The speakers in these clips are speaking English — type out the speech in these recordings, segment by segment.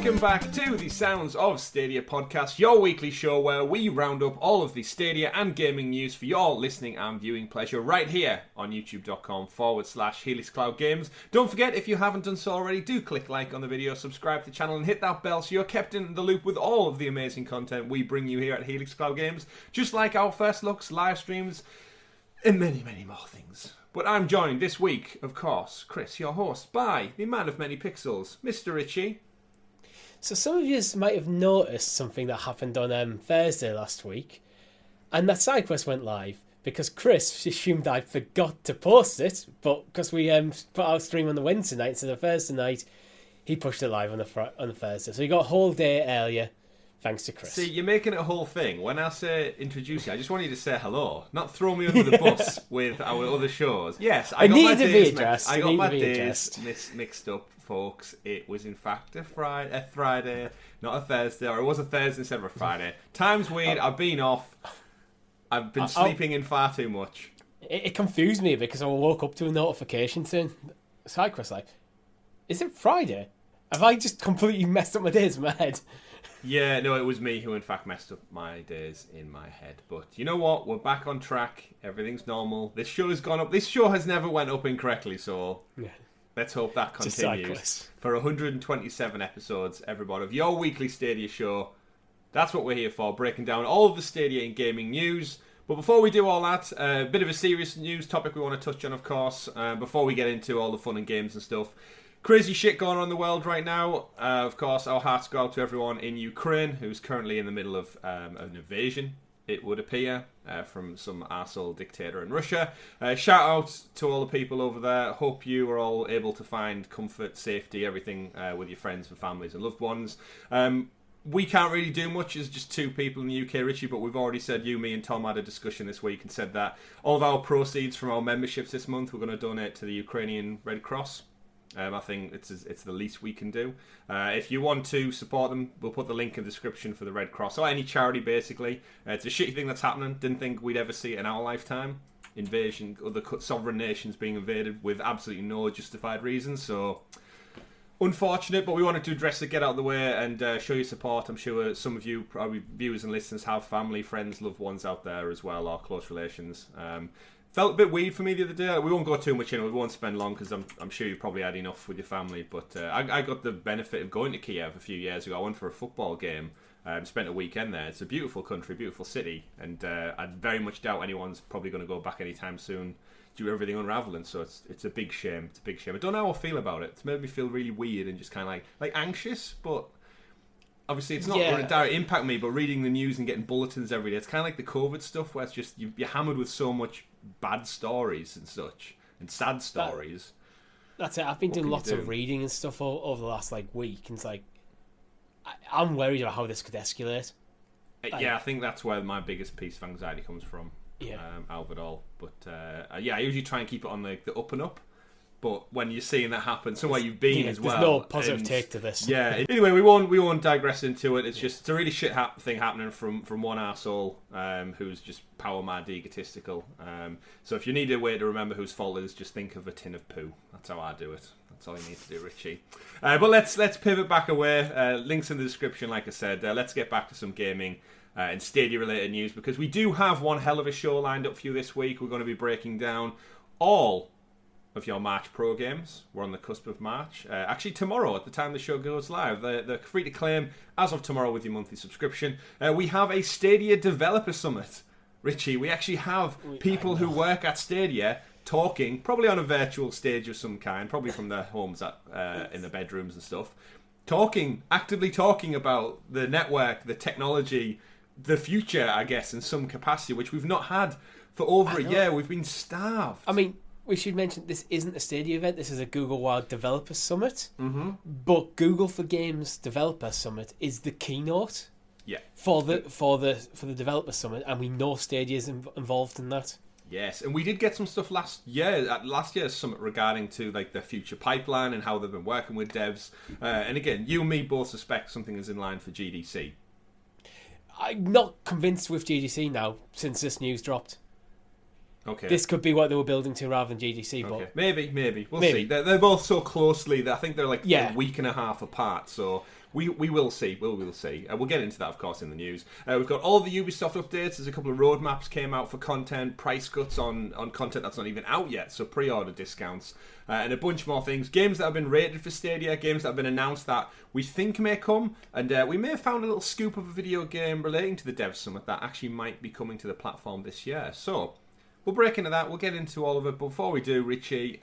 Welcome back to the Sounds of Stadia Podcast, your weekly show where we round up all of the Stadia and gaming news for your listening and viewing pleasure right here on youtube.com/Helix Cloud Games. Don't forget, if you haven't done so already, do click like on the video, subscribe to the channel and hit that bell so you're kept in the loop with all of the amazing content we bring you here at Helix Cloud Games, just like our first looks, live streams, and many, many more things. But I'm joined this week, of course, Chris, your host, by the man of many pixels, Mr. Ritchie. So some of you might have noticed something that happened on Thursday last week, and that SideQuest went live because Chris assumed I forgot to post it, but because we put our stream on the Wednesday night instead of Thursday night, he pushed it live on the Thursday. So he got a whole day earlier, thanks to Chris. See, you're making it a whole thing. When I say introduce you, I just want you to say hello, not throw me under the bus with our other shows. Yes, I got my days mixed up, folks. It was in fact a Friday, not a Thursday, or it was a Thursday instead of a Friday. Time's weird. I've been off. I've been sleeping in far too much. It confused me because I woke up to a notification saying, SideQuest Live. Is it Friday? Have I just completely messed up my days in my head? Yeah, no, it was me who in fact messed up my days in my head. But you know what? We're back on track. Everything's normal. This show has gone up. This show has never went up incorrectly, so let's hope that continues. For 127 episodes, everybody, of your weekly Stadia show. That's what we're here for, breaking down all of the Stadia and gaming news. But before we do all that, a bit of a serious news topic we want to touch on, of course, before we get into all the fun and games and stuff. Crazy shit going on in the world right now. Of course, our hearts go out to everyone in Ukraine, who's currently in the middle of an invasion, it would appear, from some arsehole dictator in Russia. Shout out to all the people over there. Hope you are all able to find comfort, safety, everything with your friends and families and loved ones. We can't really do much as just two people in the UK, Richie, but we've already said, you, me and Tom had a discussion this week and said that all of our proceeds from our memberships this month we're going to donate to the Ukrainian Red Cross. I think it's the least we can do. If you want to support them, we'll put the link in the description for the Red Cross, or any charity basically. It's a shitty thing that's happening. Didn't think we'd ever see it in our lifetime. Invasion, other sovereign nations being invaded with absolutely no justified reasons. So unfortunate, but we wanted to address it, get out of the way, and show your support. I'm sure some of you, probably viewers and listeners, have family, friends, loved ones out there as well, or close relations. Felt a bit weird for me the other day. We won't go too much in it. We won't spend long because I'm sure you've probably had enough with your family. But I got the benefit of going to Kiev a few years ago. I went for a football game. Spent a weekend there. It's a beautiful country, beautiful city. And I very much doubt anyone's probably going to go back anytime soon due to everything unraveling. So it's a big shame. It's a big shame. I don't know how I feel about it. It's made me feel really weird and just kind of like anxious. But obviously it's not going to directly impact me. But reading the news and getting bulletins every day, it's kind of like the COVID stuff where it's just you're hammered with so much bad stories and such, and sad stories. That's it. I've been doing lots of reading and stuff over the last week, and it's like I'm worried about how this could escalate. I think that's where my biggest piece of anxiety comes from. Out of it all. But I usually try and keep it on the up and up. But when you're seeing that happen, somewhere you've been as well. There's no positive take to this. Yeah. Anyway, we won't digress into it. It's a really shit thing happening from one arsehole who's just power mad, egotistical. So if you need a way to remember whose fault it is, just think of a tin of poo. That's how I do it. That's all you need to do, Richie. But let's pivot back away. Links in the description, like I said. Let's get back to some gaming and Stadia-related news, because we do have one hell of a show lined up for you this week. We're going to be breaking down all of your March Pro games. We're on the cusp of March. Actually, tomorrow, at the time the show goes live, they're free to claim as of tomorrow with your monthly subscription. We have a Stadia Developer Summit. Richie, we actually have people who work at Stadia talking, probably on a virtual stage of some kind, probably from their homes in the bedrooms and stuff, actively talking about the network, the technology, the future, I guess, in some capacity, which we've not had for over a year. We've been starved. I mean, we should mention this isn't a Stadia event. This is a Google Wild Developer Summit. Mm-hmm. But Google for Games Developer Summit is the keynote. Yeah. For the Developer Summit, and we know Stadia is involved in that. Yes, and we did get some stuff last year's summit regarding to the future pipeline and how they've been working with devs. And again, you and me both suspect something is in line for GDC. I'm not convinced with GDC now since this news dropped. Okay. This could be what they were building to rather than GDC, Okay. but Maybe. We'll see. They're both so closely that I think they're like a week and a half apart, so we will see. We'll see. We'll get into that, of course, in the news. We've got all the Ubisoft updates. There's a couple of roadmaps came out for content, price cuts on content that's not even out yet, so pre-order discounts, and a bunch more things. Games that have been rated for Stadia, games that have been announced that we think may come, and we may have found a little scoop of a video game relating to the Dev Summit that actually might be coming to the platform this year. So we'll break into that. We'll get into all of it. But before we do, Richie,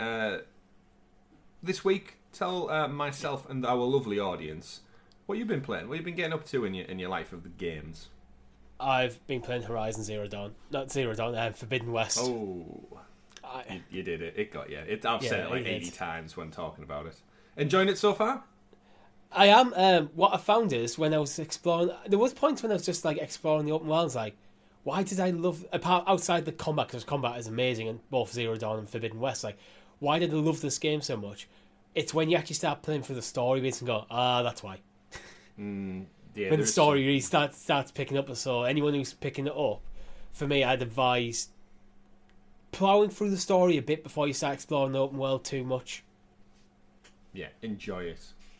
this week, tell myself and our lovely audience what you've been playing. What you've been getting up to in your life of the games. I've been playing Horizon Zero Dawn. Not Zero Dawn, Forbidden West. Oh, you did it. It got you. I've said it like 80 times when talking about it. Enjoying it so far? I am. What I found is when I was exploring, there was points when I was just like exploring the open world. Like, why did I love outside the combat? Because combat is amazing in both Zero Dawn and Forbidden West. Like, why did I love this game so much? It's when you actually start playing through the story bits and go, that's why. When the story really starts picking up. So anyone who's picking it up, for me, I'd advise plowing through the story a bit before you start exploring the open world too much. Yeah, enjoy it.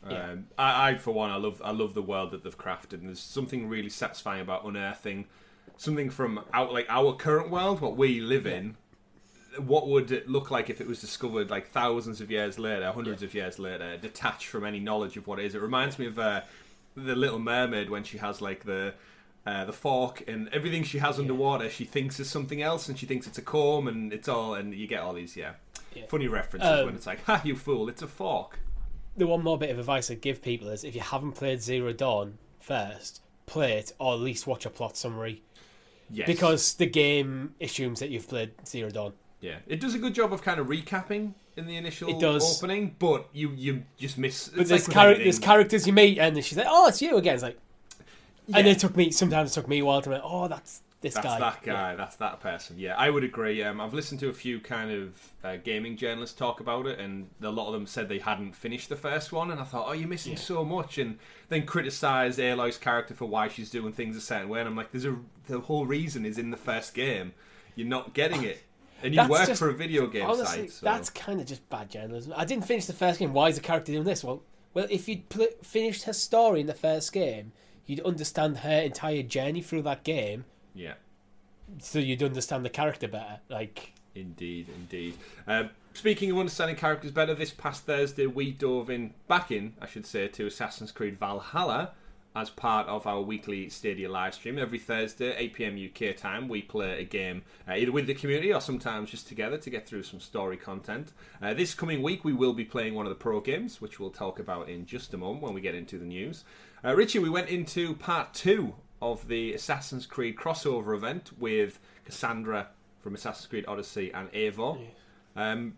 Yeah. I for one, I love the world that they've crafted, and there's something really satisfying about unearthing something from our current world, what we live in. What would it look like if it was discovered like thousands of years later, hundreds of years later, detached from any knowledge of what it is? It reminds me of the Little Mermaid when she has like the fork and everything she has underwater. She thinks is something else, and she thinks it's a comb, and and you get all these funny references when it's like, "Ha, you fool! It's a fork." The one more bit of advice I'd give people is if you haven't played Zero Dawn first, play it or at least watch a plot summary. Yes. Because the game assumes that you've played Zero Dawn. Yeah, it does a good job of kind of recapping in the initial opening, but you just miss. But there's characters you meet, and she's like, "Oh, it's you again." It's like, and sometimes it took me a while to like, "Oh, that's guy. That guy. That's that person." Yeah, I would agree. I've listened to a few kind of gaming journalists talk about it, and a lot of them said they hadn't finished the first one, and I thought, "Oh, you're missing so much," and then criticised Aloy's character for why she's doing things a certain way, and I'm like, the whole reason is in the first game. You're not getting it. And you work for a video game site. So. That's kind of just bad journalism. I didn't finish the first game. Why is the character doing this? Well, if you'd finished her story in the first game, you'd understand her entire journey through that game. Yeah. So you'd understand the character better. Like. Indeed. Speaking of understanding characters better, this past Thursday we dove back in, to Assassin's Creed Valhalla as part of our weekly Stadia live stream. Every Thursday, 8 PM UK time, we play a game either with the community or sometimes just together to get through some story content. This coming week, we will be playing one of the pro games, which we'll talk about in just a moment when we get into the news. Richie, we went into part 2 of the Assassin's Creed crossover event with Cassandra from Assassin's Creed Odyssey and Eivor.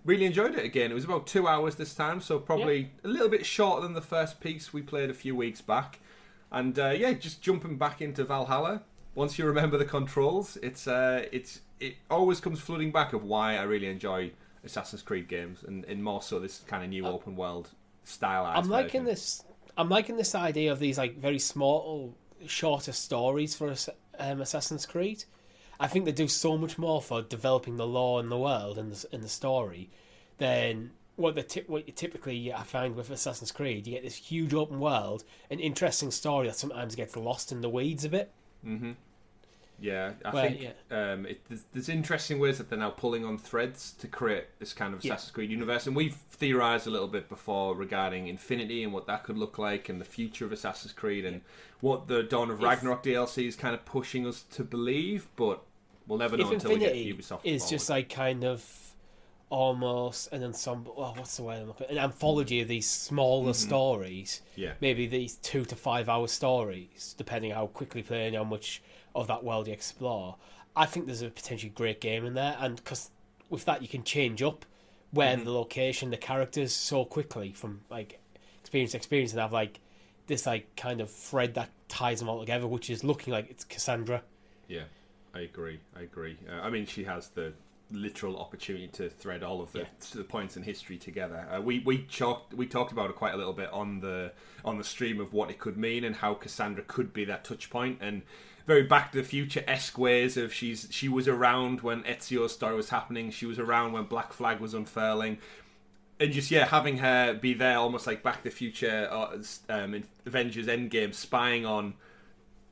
Really enjoyed it again. It was about 2 hours this time, so probably a little bit shorter than the first piece we played a few weeks back. And just jumping back into Valhalla. Once you remember the controls, it always comes flooding back of why I really enjoy Assassin's Creed games, and more so this kind of new open world stylized. I'm liking this idea of these like very small, shorter stories for Assassin's Creed. I think they do so much more for developing the lore and the world and the story than what you typically I find with Assassin's Creed. You get this huge open world, an interesting story that sometimes gets lost in the weeds a bit. Mm-hmm. Yeah, I think there's interesting ways that they're now pulling on threads to create this kind of Assassin's Creed universe, and we've theorised a little bit before regarding Infinity and what that could look like, and the future of Assassin's Creed, and what the Dawn of Ragnarok DLC is kind of pushing us to believe, but we'll never know until Infinity we get Ubisoft. It's just like kind of almost an ensemble. Well, what's the way I'm looking? An anthology of these smaller stories. Yeah, maybe these 2 to 5 hour stories, depending how quickly playing, how much of that world you explore. I think there's a potentially great game in there, and because with that you can change up where the location, the characters so quickly from like experience to experience, and have like this like kind of thread that ties them all together, which is looking like it's Cassandra. Yeah, I agree. I mean, she has the literal opportunity to thread all of the points in history together. We talked about it quite a little bit on the stream of what it could mean and how Cassandra could be that touch point, and very Back to the Future-esque ways of she was around when Ezio's story was happening, she was around when Black Flag was unfurling, and just having her be there almost like Back to the Future in Avengers Endgame, spying on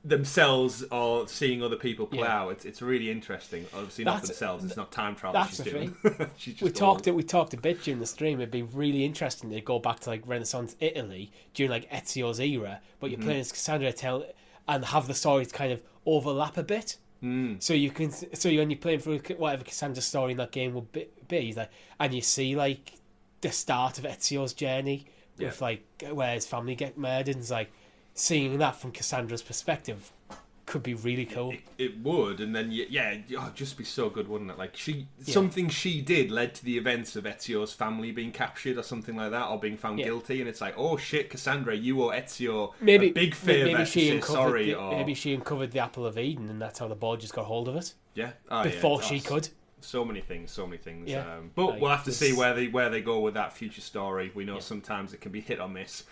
themselves or seeing other people play out. It's really interesting. Obviously not themselves, it's not time travel she's doing. She's just we talked a bit during the stream. It'd be really interesting to go back to like Renaissance Italy during like Ezio's era, but you're playing as Cassandra and have the stories kind of overlap a bit. So when you're playing through whatever Cassandra's story in that game will be like, and you see like the start of Ezio's journey with like where his family get murdered, and it's like seeing that from Cassandra's perspective could be really cool. It would, and then it'd just be so good, wouldn't it? Like something she did led to the events of Ezio's family being captured or something like that, or being found guilty, and it's like, oh shit, Cassandra, you owe Ezio a big favour. Maybe she uncovered the Apple of Eden, and that's how the board just got hold of it. Yeah, before she could. So many things. Yeah. But we'll have to see where they go with that future story. We know sometimes it can be hit or miss.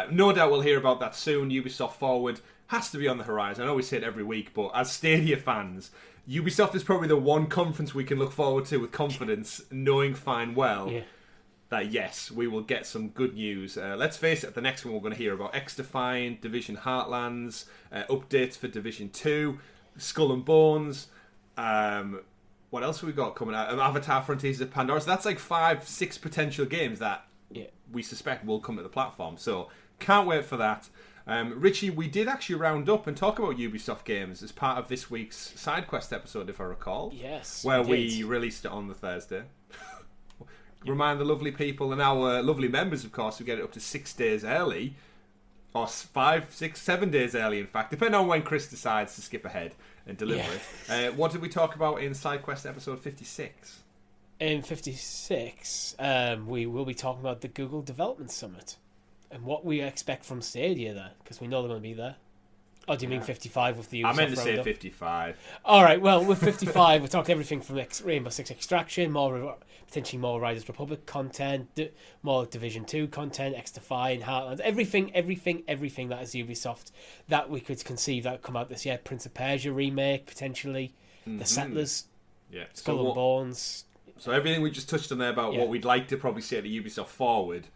No doubt we'll hear about that soon. Ubisoft Forward has to be on the horizon. I know we say it every week, but as Stadia fans, Ubisoft is probably the one conference we can look forward to with confidence, knowing fine well that yes, we will get some good news. Let's face it, the next one we're going to hear about X-Defiant, Division Heartlands, updates for Division 2, Skull and Bones. What else have we got coming out? Avatar Frontiers of Pandora. So that's like 5-6 potential games that we suspect will come to the platform. So can't wait for that. Richie, we did actually round up and talk about Ubisoft games as part of this week's SideQuest episode, if I recall. Yes. Where we released it on the Thursday. Remind the lovely people and our lovely members, of course, we get it up to 6 days early. Or 5, 6, 7 days early, in fact, depending on when Chris decides to skip ahead and deliver it. What did we talk about in SideQuest episode 56? In 56, we will be talking about the Google Development Summit and what we expect from Stadia there, because we know they're going to be there. Oh, do you mean 55 with the Ubisoft I meant to say roundup? 55. All right, well, with 55, we talked everything from Rainbow Six Extraction, potentially more Riders Republic content, more Division 2 content, X-Defiant, Heartlands, everything that is Ubisoft that we could conceive that would come out this year. Prince of Persia remake, potentially. The Settlers, Skull and Bones. So everything we just touched on there about what we'd like to probably see at the Ubisoft Forward,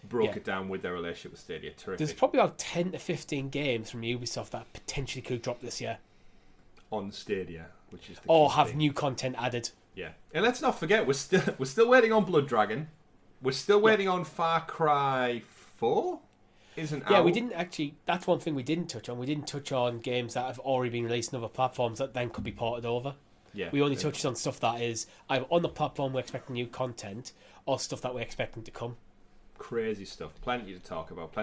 broke it down with their relationship with Stadia. Terrific. There's probably about 10 to 15 games from Ubisoft that potentially could drop this year. On Stadia, which is the or key have thing. New content added. Yeah, and let's not forget we're still waiting on Blood Dragon. We're still waiting on Far Cry 4. Yeah, we didn't actually. That's one thing we didn't touch on. We didn't touch on games that have already been released on other platforms that then could be ported over. Yeah, we only touched on stuff that is either on the platform we're expecting new content or stuff that we're expecting to come. Crazy stuff. Plenty to talk about.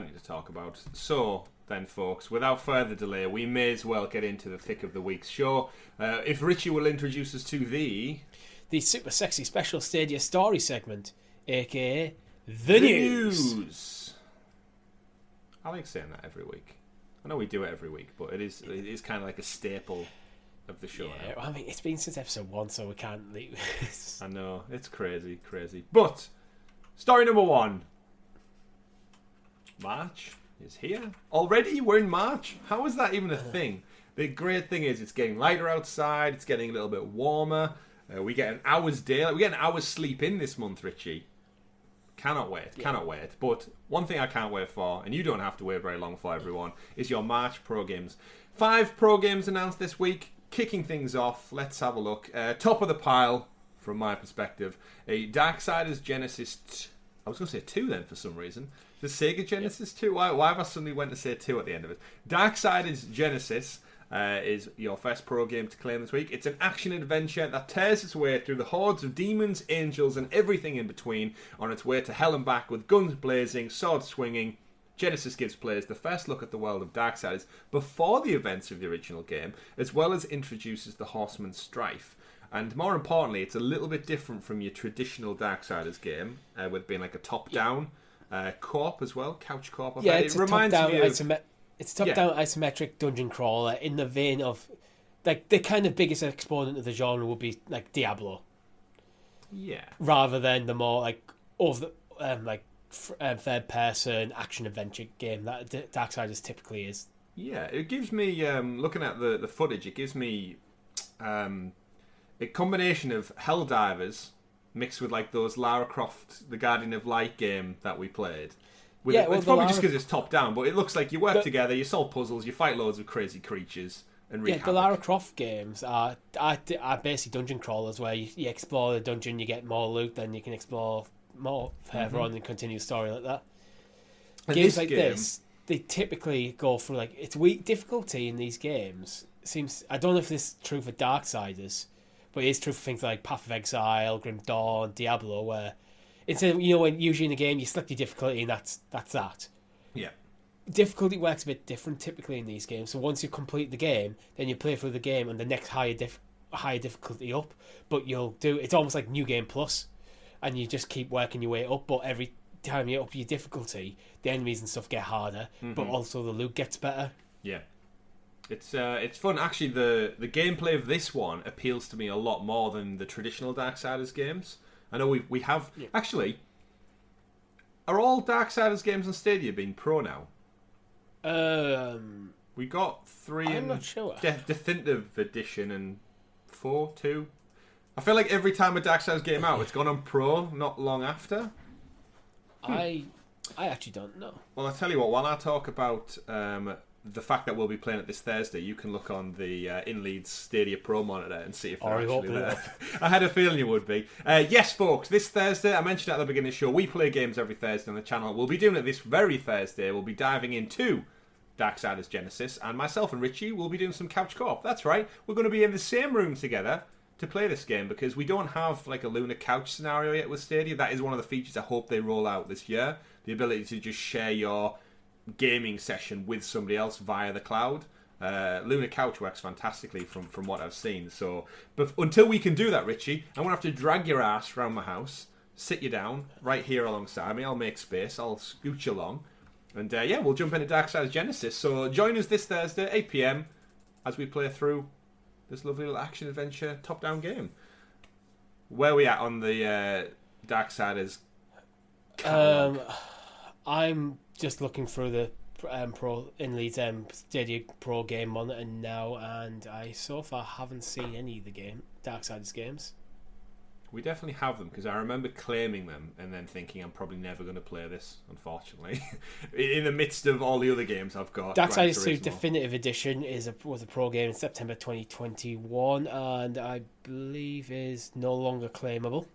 So then, folks, without further delay, we may as well get into the thick of the week's show. If Richie will introduce us to the super sexy special Stadia story segment, aka the news. I like saying that every week. I know we do it every week, but it is kind of like a staple of the show. Yeah, I mean, it's been since episode 1, so we can't leave. I know, it's crazy. But story number 1. March is here already. We're in March. How is that even a thing? The great thing is it's getting lighter outside. It's getting a little bit warmer. We get an hour's day. We get an hour's sleep in this month, Richie. Cannot wait. But one thing I can't wait for, and you don't have to wait very long for, everyone, is your March pro games. 5 pro games announced this week. Kicking things off, let's have a look. Top of the pile, from my perspective, a Darksiders Genesis. I was going to say 2 then for some reason. The Sega Genesis 2? Why have I suddenly went to say 2 at the end of it? Darksiders Genesis is your first pro game to claim this week. It's an action-adventure that tears its way through the hordes of demons, angels, and everything in between on its way to hell and back with guns blazing, swords swinging. Genesis gives players the first look at the world of Darksiders before the events of the original game, as well as introduces the Horseman Strife. And more importantly, it's a little bit different from your traditional Darksiders game, with being like a top-down co-op as well, couch co-op. Yeah, it reminds me of... It's a top-down isometric dungeon crawler in the vein of... like the kind of biggest exponent of the genre would be like Diablo. Yeah. Rather than the more third person action adventure game that Darksiders typically is. Yeah, it gives me looking at the footage. It gives me a combination of Helldivers mixed with like those Lara Croft, the Guardian of Light game that we played. It's probably just because it's top down, but it looks like you work together, you solve puzzles, you fight loads of crazy creatures, and wreak havoc. The Lara Croft games are basically dungeon crawlers where you explore the dungeon, you get more loot, then you can explore more further on and continue the story like that. And games like this, they typically go through it's weak difficulty in these games. I don't know if this is true for Darksiders, but it is true for things like Path of Exile, Grim Dawn, Diablo, where instead of, when usually in a game you select your difficulty and that's that. Yeah. Difficulty works a bit different typically in these games. So once you complete the game, then you play through the game and the next higher difficulty up. But it's almost like New Game Plus, and you just keep working your way up. But every time you up your difficulty, the enemies and stuff get harder, but also the loot gets better. Yeah. It's fun. Actually, the gameplay of this one appeals to me a lot more than the traditional Darksiders games. I know we have... Yeah. Actually, are all Darksiders games on Stadia being pro now? We got 3 I'm not sure. Definitive Edition and 4, 2. I feel like every time a Darksiders game out, it's gone on pro not long after. I actually don't know. Well, I'll tell you what, while I talk about the fact that we'll be playing it this Thursday, you can look on the InLead's Stadia Pro monitor and see if they're actually there. I had a feeling you would be. Yes, folks, this Thursday, I mentioned at the beginning of the show, we play games every Thursday on the channel. We'll be doing it this very Thursday. We'll be diving into Darksiders Genesis, and myself and Richie will be doing some couch co-op. That's right, we're going to be in the same room together to play this game, because we don't have like a Lunar couch scenario yet with Stadia. That is one of the features I hope they roll out this year, the ability to just share your gaming session with somebody else via the cloud. Lunar couch works fantastically from what I've seen. So, but until we can do that, Richie, I'm going to have to drag your ass around my house, sit you down right here alongside me. I'll make space, I'll scooch along, and we'll jump into Darksiders Genesis. So join us this Thursday, 8 PM, as we play through this lovely little action-adventure top-down game. Where are we at on the Darksiders catalog? I'm just looking through the Pro InLead's Stadia Pro game monitor now, and I so far haven't seen any of the Darksiders games. We definitely have them, because I remember claiming them and then thinking I'm probably never going to play this, unfortunately. In the midst of all the other games I've got. Darksiders 2 Definitive Edition was a pro game in September 2021, and I believe is no longer claimable.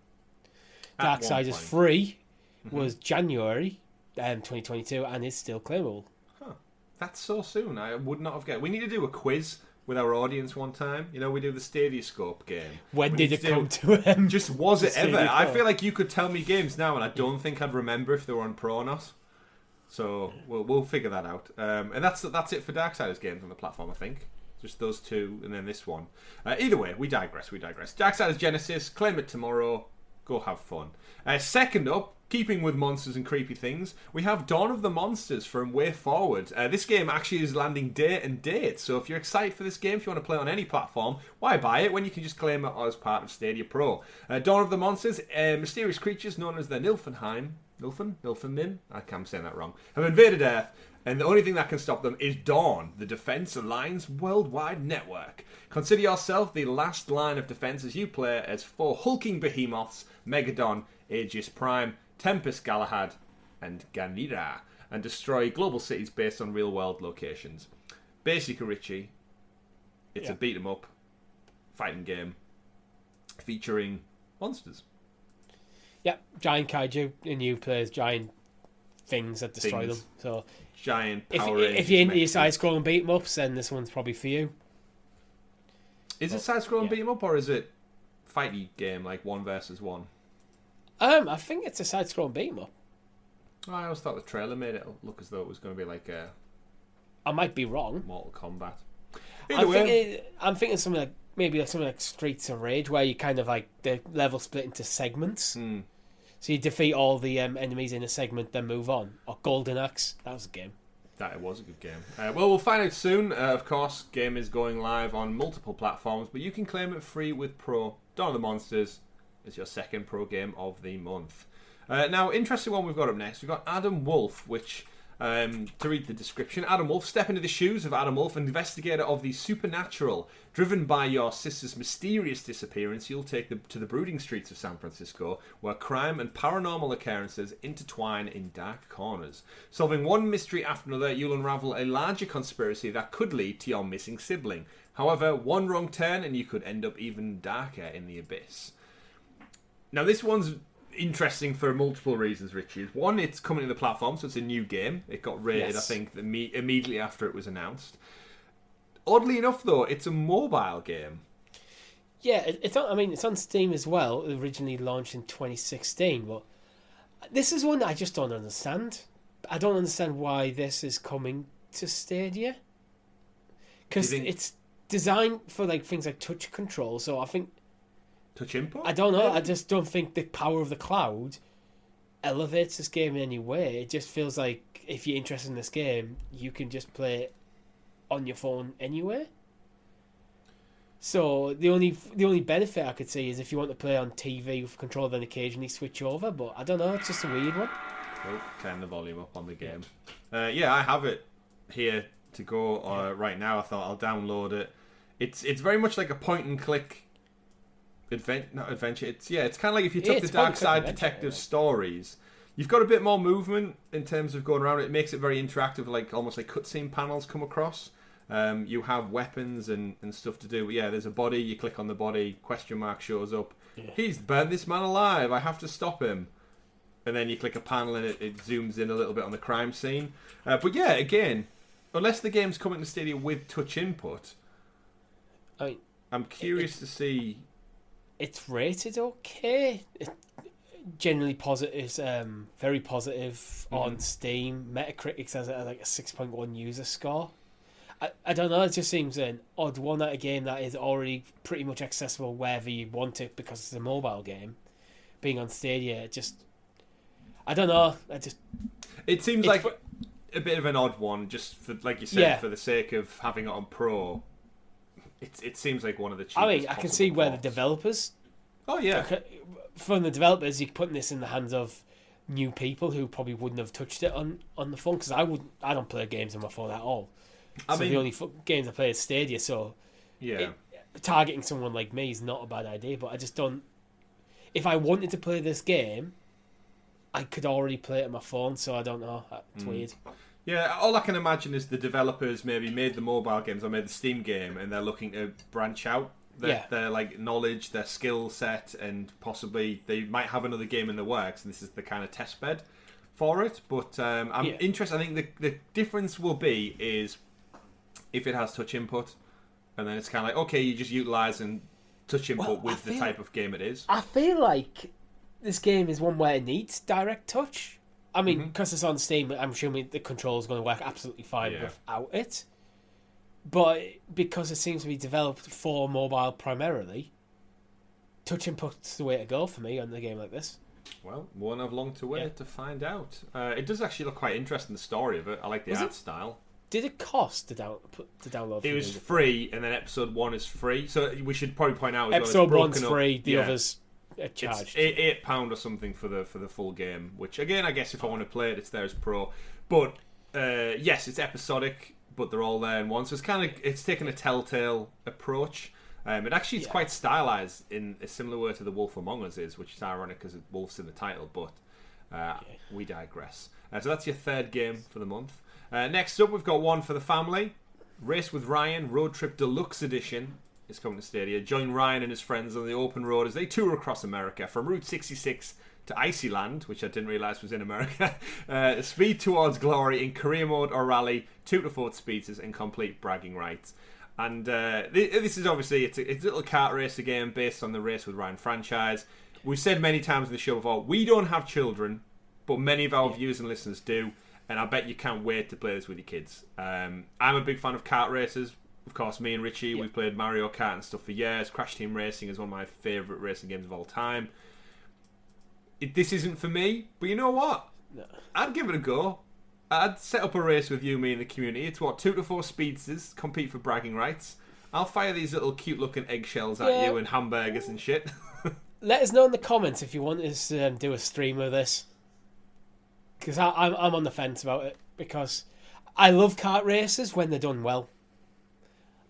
Darksiders 3 was January 2022 and is still claimable. Huh. That's so soon. I would not have guessed. We need to do a quiz with our audience one time. We do the Stadia Scope game. When did it come to him? Just was it ever? I feel like you could tell me games now and I don't think I'd remember if they were on pro or not. So we'll figure that out. And that's it for Darksiders games on the platform, I think. Just those two and then this one. Either way, we digress. Darksiders Genesis, claim it tomorrow. Go have fun. Second up, keeping with monsters and creepy things, we have Dawn of the Monsters from Way Forward. This game actually is landing day and date, so if you're excited for this game, if you want to play on any platform, why buy it when you can just claim it as part of Stadia Pro? Dawn of the Monsters, mysterious creatures known as the Nilfenmin, I can't say that wrong, have invaded Earth, and the only thing that can stop them is Dawn, the Defense Alliance worldwide network. Consider yourself the last line of defense as you play as 4 hulking behemoths, Megadon, Aegis Prime, Tempest Galahad, and Ganira, and destroy global cities based on real-world locations. Basically, Richie, it's a beat-em-up fighting game featuring monsters. Yep, giant kaiju, and you play as giant things that destroy them. So giant Power if you're into your side-scrolling beat-em-ups, then this one's probably for you. Is it side-scrolling beat-em-up, or is it fighty game like 1 versus 1? I think it's a side-scrolling beat-em-up. I always thought the trailer made it look as though it was going to be like a... I might be wrong. Mortal Kombat. I'm thinking something like maybe something like Streets of Rage, where you kind of like the level split into segments. So you defeat all the enemies in a segment, then move on. Or Golden Axe, that was a game. That was a good game. Well, we'll find out soon. Of course, game is going live on multiple platforms, but you can claim it free with Pro. Dawn of the Monsters. as your second pro game of the month. Now, interesting one we've got up next. We've got Adam Wolfe, which, to read the description, Adam Wolfe, step into the shoes of Adam Wolfe, investigator of the supernatural. Driven by your sister's mysterious disappearance, you'll take them to the brooding streets of San Francisco, where crime and paranormal occurrences intertwine in dark corners. Solving one mystery after another, you'll unravel a larger conspiracy that could lead to your missing sibling. However, one wrong turn and you could end up even darker in the abyss. Now, this one's interesting for multiple reasons, Richie. One, it's coming to the platform, so it's a new game. It got rated, I think, immediately after it was announced. Oddly enough, though, it's a mobile game. Yeah, it's on Steam as well. It originally launched in 2016, but this is one that I just don't understand. I don't understand why this is coming to Stadia. Because it's designed for things like touch control, so I think... Touch input? I don't know, I just don't think the power of the cloud elevates this game in any way. It just feels like if you're interested in this game, you can just play it on your phone anyway. So the only benefit I could see is if you want to play on TV with control, then occasionally switch over. But I don't know, it's just a weird one. Oh, turn the volume up on the game. Yeah, I have it here to go right now. I thought I'll download it. It's very much like a point and click adventure. It's kind of like if you took the Darkside Detective stories. You've got a bit more movement in terms of going around. It makes it very interactive, almost like cutscene panels come across. You have weapons and stuff to do. But yeah, there's a body. You click on the body. Question mark shows up. Yeah. He's burned this man alive. I have to stop him. And then you click a panel and it zooms in a little bit on the crime scene. But yeah, again, unless the game's coming to Stadia with touch input, I'm curious to see. It's rated okay. Generally positive, very positive on Steam. Metacritic has a 6.1 user score. I don't know, it just seems an odd one at a game that is already pretty much accessible wherever you want it because it's a mobile game. Being on Stadia, I don't know. It seems like a bit of an odd one, just for, like you said, for the sake of having it on Pro. It seems like one of the cheapest. I can see where the developers. Oh yeah. From the developers, you're putting this in the hands of new people who probably wouldn't have touched it on the phone, because I don't play games on my phone at all. The only games I play is Stadia, so targeting someone like me is not a bad idea. But I just don't. If I wanted to play this game, I could already play it on my phone, so I don't know. It's weird. Yeah, all I can imagine is the developers maybe made the mobile games or made the Steam game, and they're looking to branch out their knowledge, their skill set, and possibly they might have another game in the works, and this is the kind of test bed for it. But I'm interested. I think the difference will be is if it has touch input, and then it's kind of like, okay, you just utilising touch input with the type of game it is. I feel like this game is one where it needs direct touch. I mean, because it's on Steam, I'm assuming the control is going to work absolutely fine without it. But because it seems to be developed for mobile primarily, touch input's the way to go for me on a game like this. Well, won't have long to wait to find out. It does actually look quite interesting, the story of it. I like the art style. Did it cost to download? It was free, and then episode 1 is free. So we should probably point out episode 1's free, the others charged. It's £8 or something for the full game. Which again, I guess if I want to play it, it's there as pro. But yes, it's episodic, but they're all there in one. So it's taking a Telltale approach. It actually is quite stylized in a similar way to the Wolf Among Us is, which is ironic because Wolf's in the title. But we digress. So that's your third game for the month. Next up, we've got one for the family. Race with Ryan Road Trip Deluxe Edition is coming to Stadia. Join Ryan and his friends on the open road as they tour across America from Route 66 to Icyland, which I didn't realise was in America. Speed towards glory in career mode or rally, 2 to 4 speeds and complete bragging rights. And this is obviously it's a little kart racer game based on the Race with Ryan franchise. We've said many times in the show before, we don't have children, but many of our viewers and listeners do. And I bet you can't wait to play this with your kids. I'm a big fan of kart races. Of course, me and Richie, we've played Mario Kart and stuff for years. Crash Team Racing is one of my favourite racing games of all time. This isn't for me, but you know what? No. I'd give it a go. I'd set up a race with you, me, and the community. It's 2 to 4 speedsters compete for bragging rights. I'll fire these little cute-looking eggshells at you and hamburgers and shit. let us know in the comments if you want us to do a stream of this. Because I'm on the fence about it. Because I love kart races when they're done well.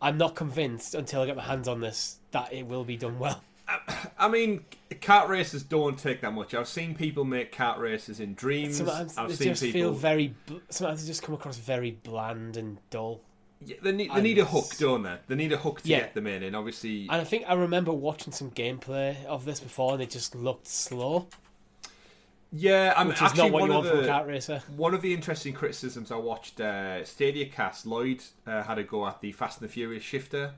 I'm not convinced until I get my hands on this that it will be done well. I mean, kart races don't take that much. I've seen people make kart races in Dreams. Sometimes I've they seen just people... sometimes they just come across very bland and dull. Yeah, they need a hook, don't they? They need a hook to get them in, and obviously... And I think I remember watching some gameplay of this before, and it just looked slow. Yeah, which is not what you want from a kart racer. One of the interesting criticisms I watched, Stadia Cast, Lloyd had a go at the Fast and the Furious Shifter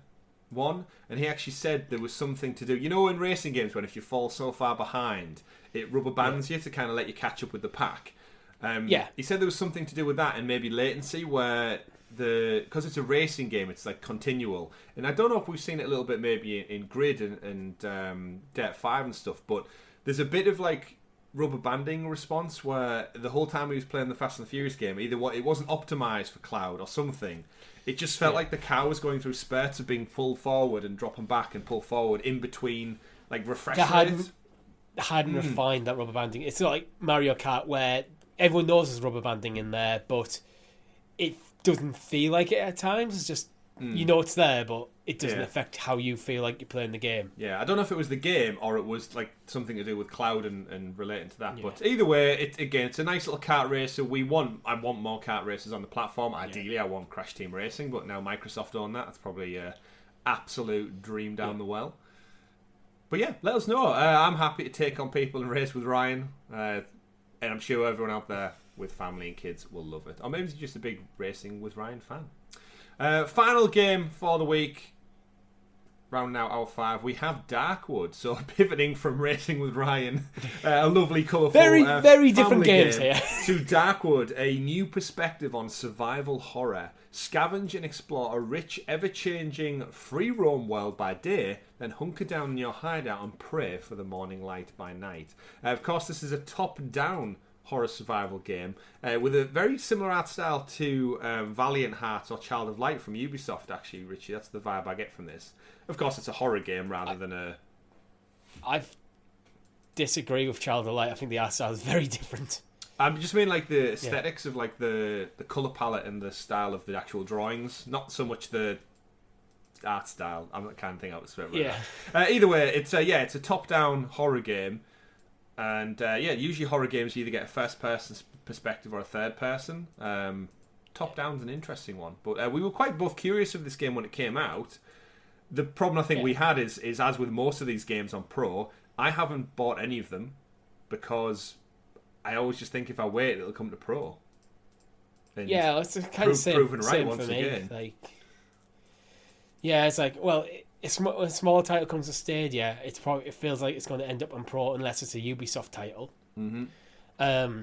one, and he actually said there was something to do. You know, in racing games, when if you fall so far behind, it rubber bands you to kind of let you catch up with the pack. He said there was something to do with that, and maybe latency, where because it's a racing game, it's like continual. And I don't know if we've seen it a little bit maybe in Grid and Dirt 5 and stuff, but there's a bit of like rubber banding response where the whole time he was playing the Fast and the Furious game, either it wasn't optimized for cloud or something. It just felt like the car was going through spurts of being pulled forward and dropping back and pulled forward in between, like, refresh rates. Hadn't refined that rubber banding. It's not like Mario Kart where everyone knows there's rubber banding in there, but it doesn't feel like it at times. It's just, you know it's there, but it doesn't affect how you feel like you're playing the game. Yeah, I don't know if it was the game or it was like something to do with cloud and relating to that. Yeah. But either way, it's a nice little kart racer. I want more kart racers on the platform. Ideally, I want Crash Team Racing, but now Microsoft own that. That's probably an absolute dream down the well. But yeah, let us know. I'm happy to take on people and race with Ryan. And I'm sure everyone out there with family and kids will love it. Or maybe it's just a big Racing with Ryan fan. Final game for the week. Rounding out our 5, we have Darkwood. So pivoting from Racing with Ryan, a lovely, colourful, very different games here, to Darkwood, a new perspective on survival horror. Scavenge and explore a rich, ever-changing, free-roam world by day, then hunker down in your hideout and pray for the morning light by night. Of course, this is a top-down horror survival game with a very similar art style to Valiant Hearts or Child of Light from Ubisoft, actually, Richie. That's the vibe I get from this. Of course, it's a horror game rather than a... I disagree with Child of Light. I think the art style is very different. I just mean like the aesthetics of like the colour palette and the style of the actual drawings, not so much the art style. I can't think of it straight right now. Either way, it's a top-down horror game. And usually horror games you either get a first-person perspective or a third-person. Top-down's an interesting one. But we were quite both curious of this game when it came out. The problem I think we had is as with most of these games on Pro, I haven't bought any of them because I always just think if I wait, it'll come to Pro. And it's kind of proven right same once for me. again. It's like, well, when a small title comes to Stadia, it feels like it's going to end up on Pro unless it's a Ubisoft title. Mm-hmm.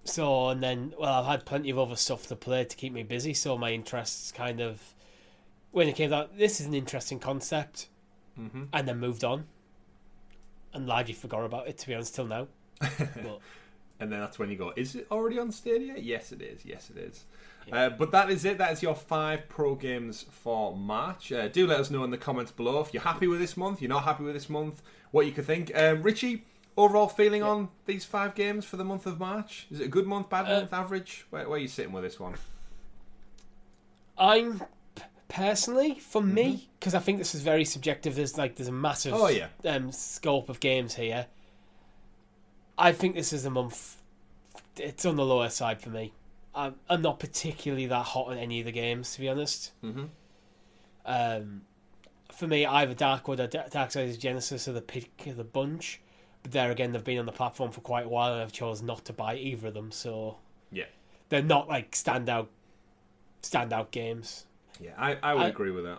So, and then, I've had plenty of other stuff to play to keep me busy, so my interests kind of, when it came out, this is an interesting concept, and then moved on. And largely forgot about it, to be honest, till now. But, and then that's when you go, is it already on Stadia? Yes, it is. Yeah. But that is it. That is your 5 Pro games for March. Do let us know in the comments below if you're happy with this month, you're not happy with this month, what you could think. Richie, overall feeling on these 5 games for the month of March? Is it a good month, bad month, average? Where are you sitting with this one? I'm personally, for me, because I think this is very subjective, there's a massive scope of games here. I think this is a month, it's on the lower side for me. I'm not particularly that hot on any of the games, to be honest. For me, either Darkwood or Darksiders Genesis are the pick of the bunch. But there again, they've been on the platform for quite a while and I've chosen not to buy either of them. So they're not like standout games. Yeah, I would agree with that.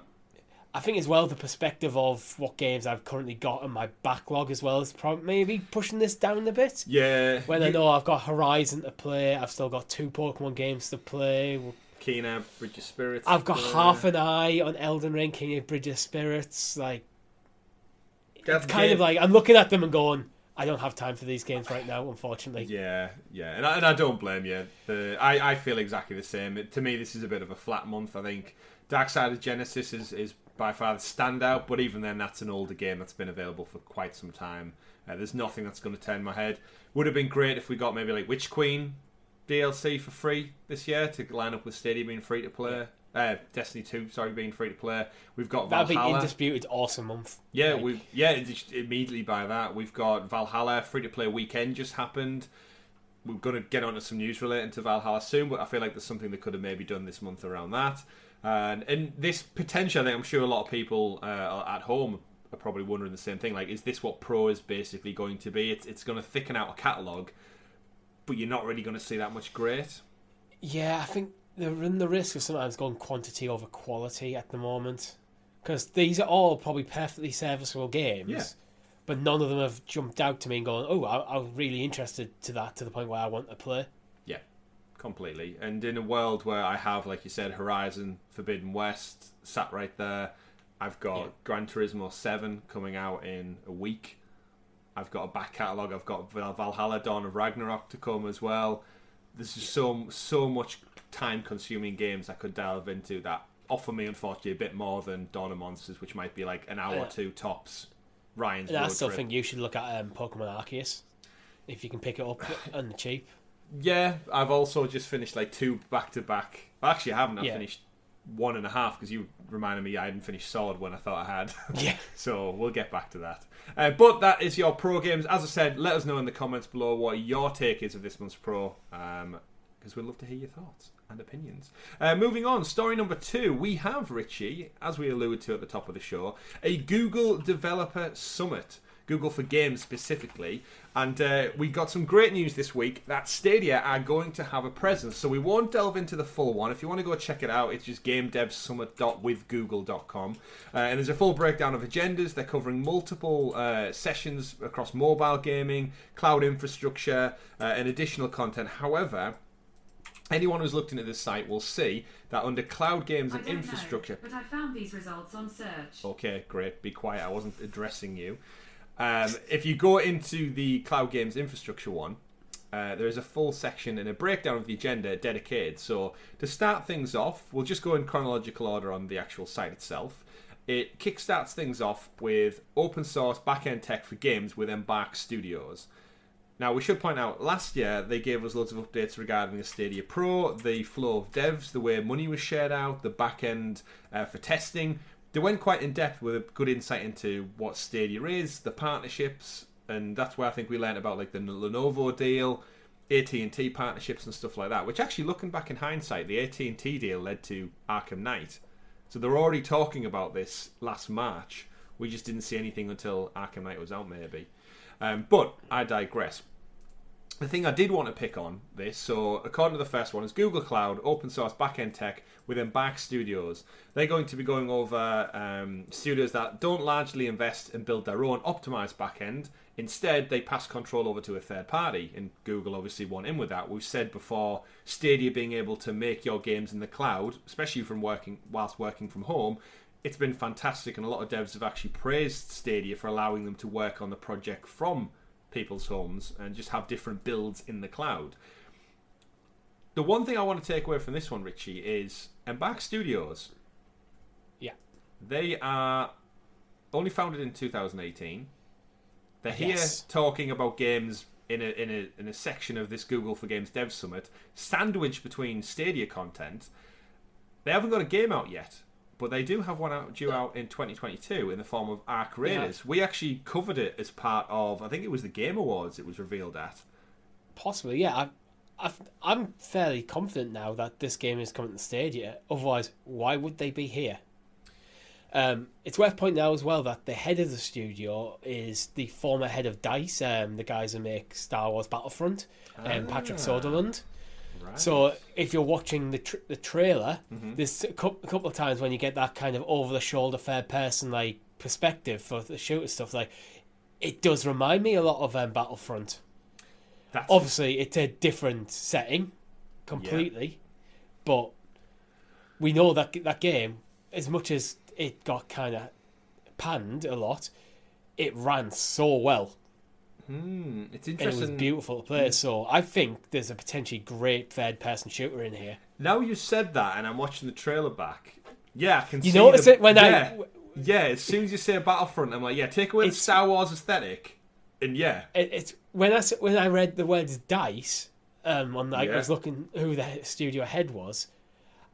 I think as well the perspective of what games I've currently got in my backlog as well is probably maybe pushing this down a bit. Yeah. When I know I've got Horizon to play, I've still got 2 Pokemon games to play. Kena, Bridge of Spirits. I've got half an eye on Elden Ring, Kena, Bridge of Spirits. It's kind of like I'm looking at them and going, I don't have time for these games right now, unfortunately. Yeah, and I don't blame you. I feel exactly the same. To me, this is a bit of a flat month. I think Darksiders Genesis is by far the standout, but even then, that's an older game that's been available for quite some time. There's nothing that's going to turn my head. Would have been great if we got maybe like Witch Queen DLC for free this year to line up with Stadia being free to play. Destiny 2, being free to play. We've got Valhalla. That'd be indisputed awesome month. Yeah, immediately by that. We've got Valhalla free to play weekend just happened. We're going to get onto some news relating to Valhalla soon, but I feel like there's something they could have maybe done this month around that. And this potentially, I'm sure a lot of people at home are probably wondering the same thing. Like, is this what Pro is basically going to be? It's going to thicken out a catalogue, but you're not really going to see that much great. Yeah, I think they're in the risk of sometimes going quantity over quality at the moment. Because these are all probably perfectly serviceable games, but none of them have jumped out to me and gone, oh, I'm really interested to the point where I want to play. Yeah, completely. And in a world where I have, like you said, Horizon Forbidden West sat right there, I've got Gran Turismo 7 coming out in a week. I've got a back catalogue. I've got Valhalla Dawn of Ragnarok to come as well. There's just so much time-consuming games I could delve into that offer me, unfortunately, a bit more than Dawn of Monsters, which might be like an hour or two tops. Ryan's road I still trip. think you should look at Pokemon Arceus if you can pick it up on the cheap. Yeah, I've also just finished like 2 back-to-back. Well, actually, I haven't. I finished 1.5 because you reminded me I hadn't finished Sword when I thought I had. Yeah. So we'll get back to that. But that is your Pro games. As I said, let us know in the comments below what your take is of this month's Pro, because we'd love to hear your thoughts and opinions. Moving on, story number 2. We have, Richie, as we alluded to at the top of the show, a Google Developer Summit. Google for Games specifically. And we got some great news this week that Stadia are going to have a presence. So we won't delve into the full one. If you want to go check it out, it's just gamedevsummit.withgoogle.com. And there's a full breakdown of agendas. They're covering multiple sessions across mobile gaming, cloud infrastructure, and additional content. However, anyone who's looked into this site will see that under cloud games and infrastructure... But I found these results on search. Okay, great. Be quiet. I wasn't addressing you. If you go into the cloud games infrastructure one, there is a full section and a breakdown of the agenda dedicated. So to start things off, we'll just go in chronological order on the actual site itself. It kickstarts things off with open source back-end tech for games with Embark Studios. Now, we should point out, last year they gave us loads of updates regarding the Stadia Pro, the flow of devs, the way money was shared out, the back-end for testing. They went quite in depth with a good insight into what Stadia is, the partnerships, and that's where I think we learned about like the Lenovo deal, AT&T partnerships and stuff like that, which actually, looking back in hindsight, the AT&T deal led to Arkham Knight. So they're already talking about this last March. We just didn't see anything until Arkham Knight was out, maybe. But I digress. The thing I did want to pick on this, so according to the first one, is Google Cloud, open source backend tech with Embark Studios. They're going to be going over studios that don't largely invest and build their own optimized backend. Instead, they pass control over to a third party, and Google obviously want in with that. We've said before, Stadia being able to make your games in the cloud, especially whilst working from home, it's been fantastic, and a lot of devs have actually praised Stadia for allowing them to work on the project from people's homes and just have different builds in the cloud. The one thing I want to take away from this one, Richie, is Embark Studios. Yeah. They are only founded in 2018. They're here talking about games in a section of this Google for Games Dev Summit, sandwiched between Stadia content. They haven't got a game out yet, but they do have one due out in 2022 in the form of Ark Raiders. Yeah. We actually covered it as part of, I think it was the Game Awards it was revealed at. Possibly, yeah. I'm fairly confident now that this game is coming to Stadia. Otherwise, why would they be here? It's worth pointing out as well that the head of the studio is the former head of DICE, the guys who make Star Wars Battlefront, Patrick Soderlund. Right. So if you're watching the trailer, there's a couple of times when you get that kind of over-the-shoulder third-person like perspective for the shooter stuff. Like, it does remind me a lot of Battlefront. Obviously, it's a different setting completely, but we know that that game, as much as it got kind of panned a lot, it ran so well. It's interesting. And it was beautiful to play, so I think there's a potentially great third-person shooter in here. Now you said that, and I'm watching the trailer back, Yeah, I can You see notice it when Yeah, as soon as you say Battlefront, I'm like, yeah, take away the Star Wars aesthetic, and yeah. It's when I read the words DICE, I was looking who the studio head was,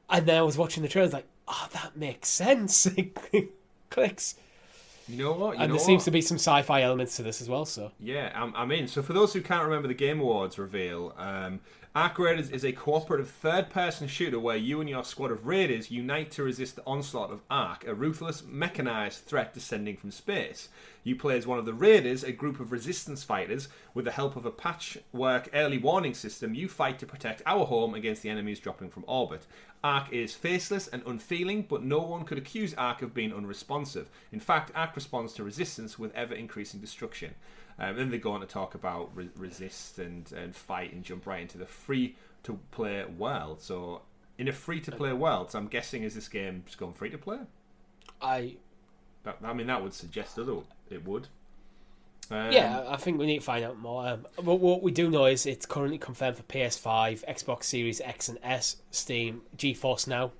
and then I was watching the trailer, I was like, oh, that makes sense. It clicks. You know what? There seems to be some sci-fi elements to this as well. So yeah, I'm in. So for those who can't remember the Game Awards reveal, Ark Raiders is a cooperative third-person shooter where you and your squad of raiders unite to resist the onslaught of Ark, a ruthless, mechanized threat descending from space. You play as one of the raiders, a group of resistance fighters. With the help of a patchwork early warning system, you fight to protect our home against the enemies dropping from orbit. Ark is faceless and unfeeling, but no one could accuse Ark of being unresponsive. In fact, Ark responds to resistance with ever-increasing destruction. Then they go on to talk about resist and fight and jump right into the free-to-play world. So, in a free-to-play world, so I'm guessing, is this game just going free-to-play? That would suggest it would. Yeah, I think we need to find out more. But what we do know is it's currently confirmed for PS5, Xbox Series X and S, Steam, GeForce Now.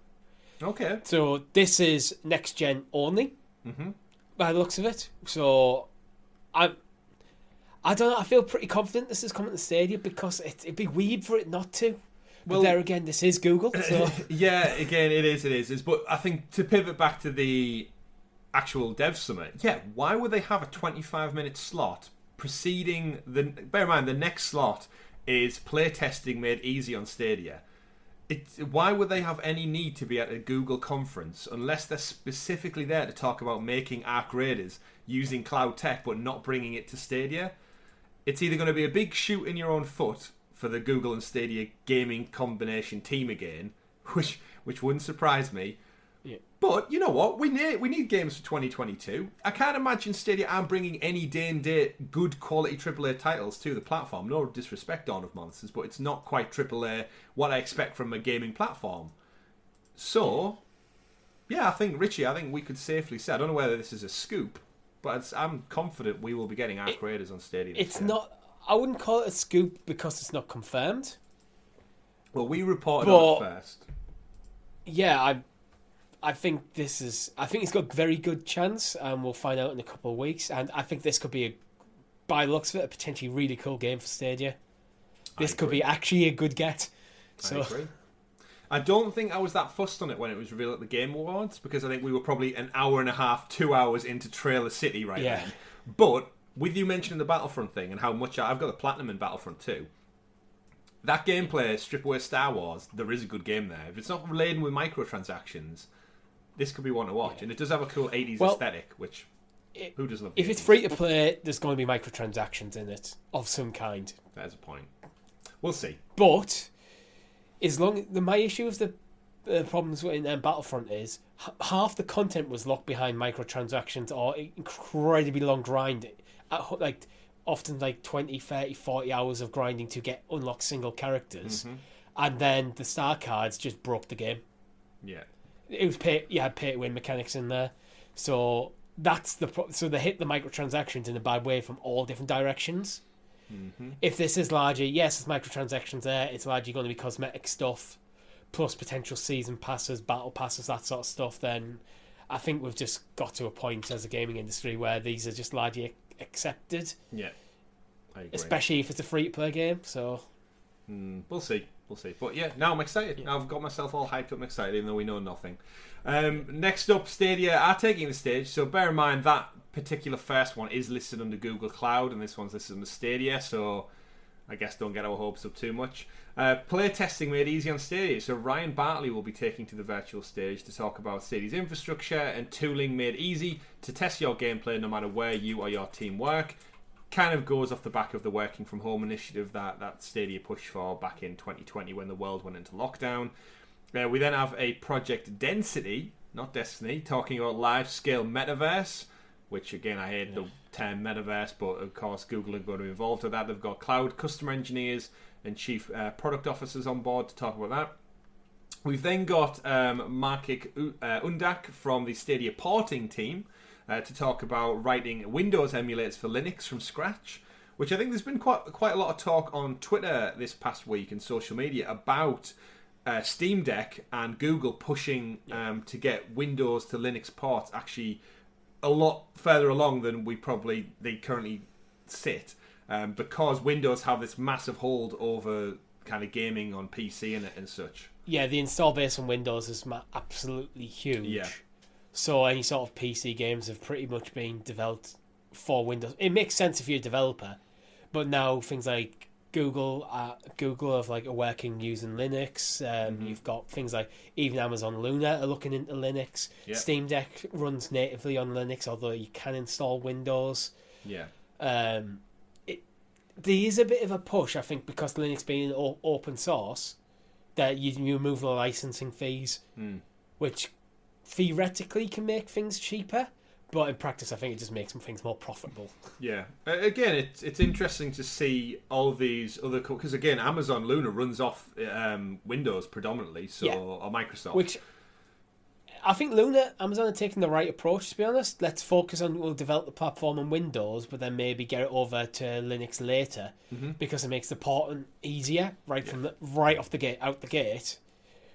Okay. So this is next gen only, by the looks of it. So I don't know. I feel pretty confident this is coming to Stadia because it'd be weird for it not to. Well, but there again, this is Google. So. Yeah, again, it is. But I think to pivot back to the actual dev summit, why would they have a 25-minute slot preceding bear in mind the next slot is playtesting made easy on Stadia. Why would they have any need to be at a Google conference unless they're specifically there to talk about making Ark Raiders using cloud tech but not bringing it to Stadia? It's either going to be a big shoot in your own foot for the Google and Stadia gaming combination team again, which wouldn't surprise me. Yeah. But you know what? We need games for 2022. I can't imagine Stadia aren't bringing any day and date good quality AAA titles to the platform. No disrespect, Dawn of Monsters, but it's not quite AAA what I expect from a gaming platform. So, I think we could safely say, I don't know whether this is a scoop, but I'm confident we will be getting Ark Raiders on Stadia. It's not. I wouldn't call it a scoop because it's not confirmed. Well, we reported on it first. Yeah, I think it's got a very good chance, and we'll find out in a couple of weeks. And I think this could be, by the looks of it, a potentially really cool game for Stadia. This could be actually a good get. So. I agree. I don't think I was that fussed on it when it was revealed at the Game Awards, because I think we were probably an hour and a half, 2 hours into Trailer City then. But with you mentioning the Battlefront thing and how much I've got the Platinum in Battlefront 2, that gameplay, strip away Star Wars, there is a good game there. If it's not laden with microtransactions, this could be one to watch. Yeah. And it does have a cool 80s aesthetic, which who doesn't love? If it's free to play, there's going to be microtransactions in it of some kind. That's a point. We'll see. But my issue with the problems in Battlefront is half the content was locked behind microtransactions or incredibly long grind, often 20, 30, 40 hours of grinding to get unlock single characters, and then the star cards just broke the game. Yeah. It was you had pay to win mechanics in there, so that's so they hit the microtransactions in a bad way from all different directions. If this is largely, yes, there's microtransactions there, it's largely going to be cosmetic stuff plus potential season passes, battle passes, that sort of stuff, then I think we've just got to a point as a gaming industry where these are just largely accepted. Yeah, I agree. Especially if it's a free to play game. So we'll see. But yeah, now I'm excited. Yeah. I've got myself all hyped up and excited, even though we know nothing. Next up, Stadia are taking the stage. So bear in mind that particular first one is listed under Google Cloud, and this one's listed under Stadia. So I guess don't get our hopes up too much. Play testing made easy on Stadia. So Ryan Bartley will be taking to the virtual stage to talk about Stadia's infrastructure and tooling made easy to test your gameplay no matter where you or your team work. Kind of goes off the back of the working from home initiative that Stadia pushed for back in 2020 when the world went into lockdown. We then have a Project Density, not Destiny, talking about large-scale metaverse, which again I hate the term metaverse, but of course Google are going to be involved with that. They've got cloud customer engineers and chief product officers on board to talk about that. We've then got Markik Undak from the Stadia porting team to talk about writing Windows emulators for Linux from scratch, which I think there's been quite a lot of talk on Twitter this past week and social media about Steam Deck and Google pushing to get Windows to Linux ports actually a lot further along than they currently sit, because Windows have this massive hold over kind of gaming on PC and such. Yeah, the install base on Windows is absolutely huge. Yeah. So any sort of PC games have pretty much been developed for Windows. It makes sense if you're a developer, but now things like Google have like are working using Linux. You've got things like even Amazon Luna are looking into Linux. Yeah. Steam Deck runs natively on Linux, although you can install Windows. Yeah. There is a bit of a push, I think, because Linux being open source, that you remove the licensing fees, which theoretically can make things cheaper, but in practice, I think it just makes things more profitable. Yeah. Again, it's interesting to see all these other... Because, again, Amazon Luna runs off Windows predominantly, or Microsoft. Which... I think Amazon are taking the right approach, to be honest. Let's focus on, we'll develop the platform on Windows, but then maybe get it over to Linux later, because it makes the porting easier right off the gate, out the gate,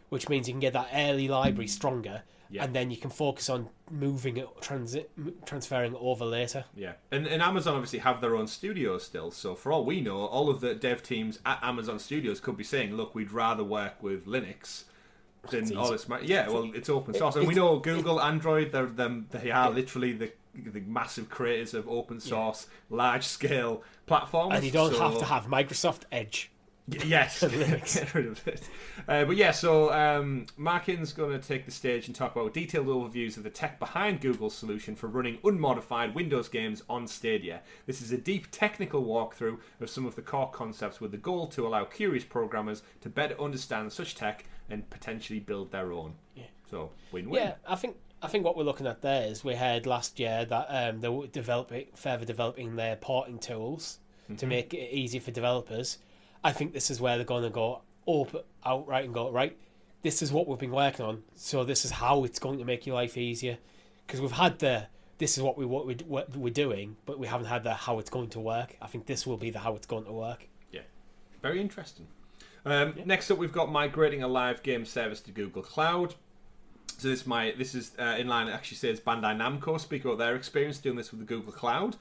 which means you can get that early library stronger, and then you can focus on moving it, transferring it over later. Yeah, and Amazon obviously have their own studios still, so for all we know, all of the dev teams at Amazon Studios could be saying, look, we'd rather work with Linux. All this, it's open source, and we know Google, Android, they are literally the massive creators of open source, large scale platforms, and you don't have to have Microsoft Edge. Yes, get rid of it. So Markin's going to take the stage and talk about detailed overviews of the tech behind Google's solution for running unmodified Windows games on Stadia. This is a deep technical walkthrough of some of the core concepts with the goal to allow curious programmers to better understand such tech and potentially build their own. Yeah. So win-win. Yeah, I think what we're looking at there is we heard last year that they were further developing their porting tools to make it easy for developers. I think this is where they're going to go outright and go, right, this is what we've been working on, so this is how it's going to make your life easier. Because we've had this is what we're doing, but we haven't had the how it's going to work. I think this will be the how it's going to work. Yeah, very interesting. Next up, we've got migrating a live game service to Google Cloud. So this is in line. It actually says Bandai Namco speak about their experience doing this with the Google Cloud.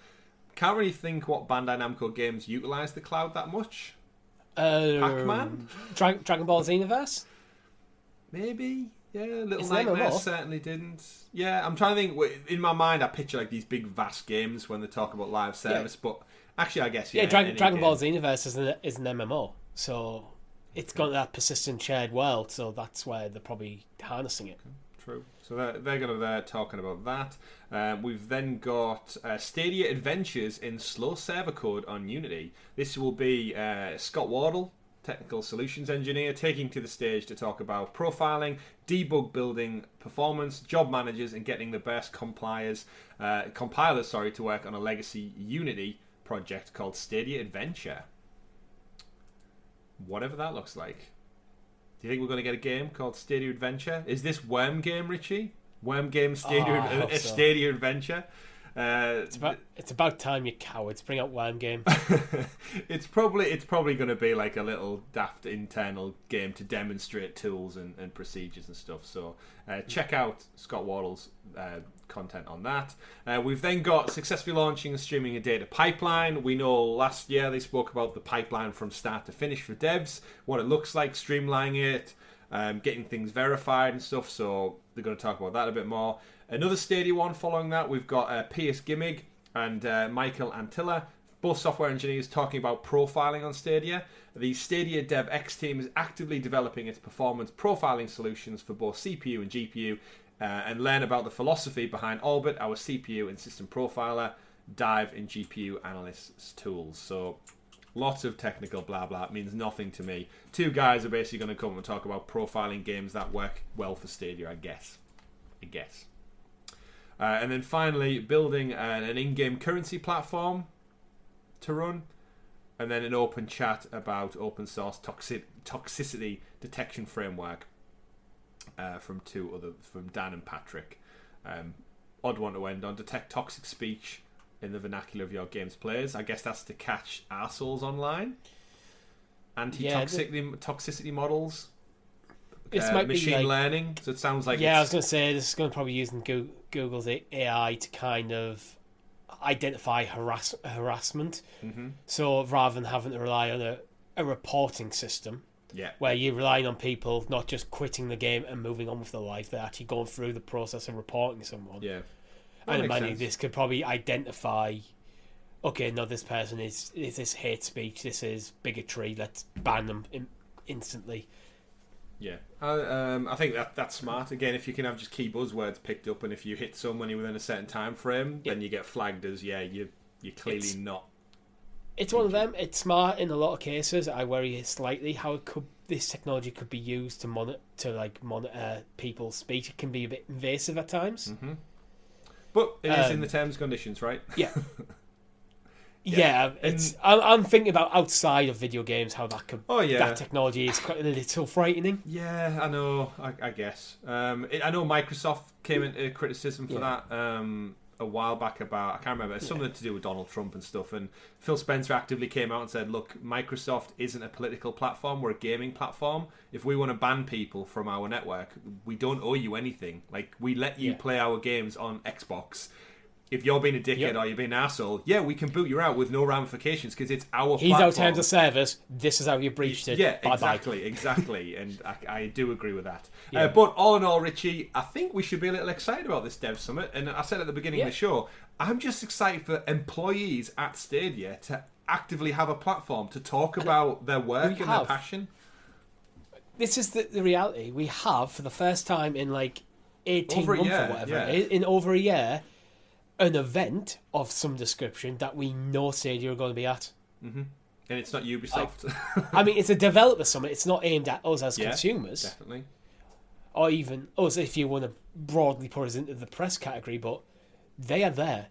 Can't really think what Bandai Namco games utilize the cloud that much. Pac-Man? Dragon Ball Xenoverse? Maybe. Yeah, Little Nightmares certainly didn't. Yeah, I'm trying to think. In my mind, I picture like these big, vast games when they talk about live service. But actually, I guess, Dragon Ball Xenoverse is an MMO. So it's got that persistent shared world. So that's where they're probably harnessing it. True. So they're going to talking about that. We've then got Stadia Adventures in slow server code on Unity. This will be Scott Wardle, technical solutions engineer, taking to the stage to talk about profiling, debug building performance, job managers, and getting the best compilers to work on a legacy Unity project called Stadia Adventure. Whatever that looks like. Do you think we're going to get a game called Stadia Adventure? Is this Worm Game, Richie? Worm Game Stadia, Stadia Adventure? It's about time, you cowards. Bring out Worm Game. It's probably going to be like a little daft internal game to demonstrate tools and procedures and stuff. So check out Scott Wardle's content on that. We've then got successfully launching and streaming a data pipeline. We know last year they spoke about the pipeline from start to finish for devs, what it looks like, streamlining it, getting things verified and stuff. So they're going to talk about that a bit more. Another Stadia one following that, we've got Piers Gimmig and Michael Antilla, both software engineers, talking about profiling on Stadia. The Stadia DevX team is actively developing its performance profiling solutions for both CPU and GPU, and learn about the philosophy behind Orbit, our CPU and system profiler, dive in GPU analysts tools. So lots of technical blah blah. It means nothing to me. Two guys are basically going to come and talk about profiling games that work well for Stadia, I guess. And then finally, building an in-game currency platform to run, and then an open chat about open source toxicity detection framework from Dan and Patrick. Odd one to end on. Detect toxic speech in the vernacular of your game's players. I guess that's to catch arseholes online. Anti-toxicity models. this might be machine learning. So it sounds like I was going to say this is going to probably using Google's AI to kind of identify harassment. Mm-hmm. So rather than having to rely on a reporting system, where you're relying on people not just quitting the game and moving on with their life, they're actually going through the process of reporting someone. Yeah, I imagine this could probably identify, okay, no, this person is this hate speech, this is bigotry, let's ban them instantly. Yeah, I think that's smart. Again, if you can have just key buzzwords picked up, and if you hit so many within a certain time frame, then you get flagged as you're clearly not. It's one of them. It's smart in a lot of cases. I worry slightly how this technology could be used to monitor people's speech. It can be a bit invasive at times. Mm-hmm. But it is in the terms and conditions, right? Yeah. I'm thinking about outside of video games how that could. Oh yeah. That technology is quite a little frightening. Yeah, I know. I guess. I know Microsoft came into criticism for that. A while back about, I can't remember, it's something to do with Donald Trump and stuff, and Phil Spencer actively came out and said, look, Microsoft isn't a political platform, we're a gaming platform. If we want to ban people from our network, we don't owe you anything. Like, we let you play our games on Xbox. If you're being a dickhead or you're being an asshole, we can boot you out with no ramifications because it's our platform. He's our terms of service. This is how you breached it. Yeah, Bye-bye. exactly. And I do agree with that. But all in all, Richie, I think we should be a little excited about this Dev Summit. And I said at the beginning of the show, I'm just excited for employees at Stadia to actively have a platform to talk about their work and their passion. This is the reality. We have, for the first time in like 18 months or whatever, in over a year, an event of some description that we know Stadia are going to be at. Mm-hmm. And it's not Ubisoft. I mean, it's a developer summit. It's not aimed at us as consumers. Definitely. Or even us, if you want to broadly put us into the press category, but they are there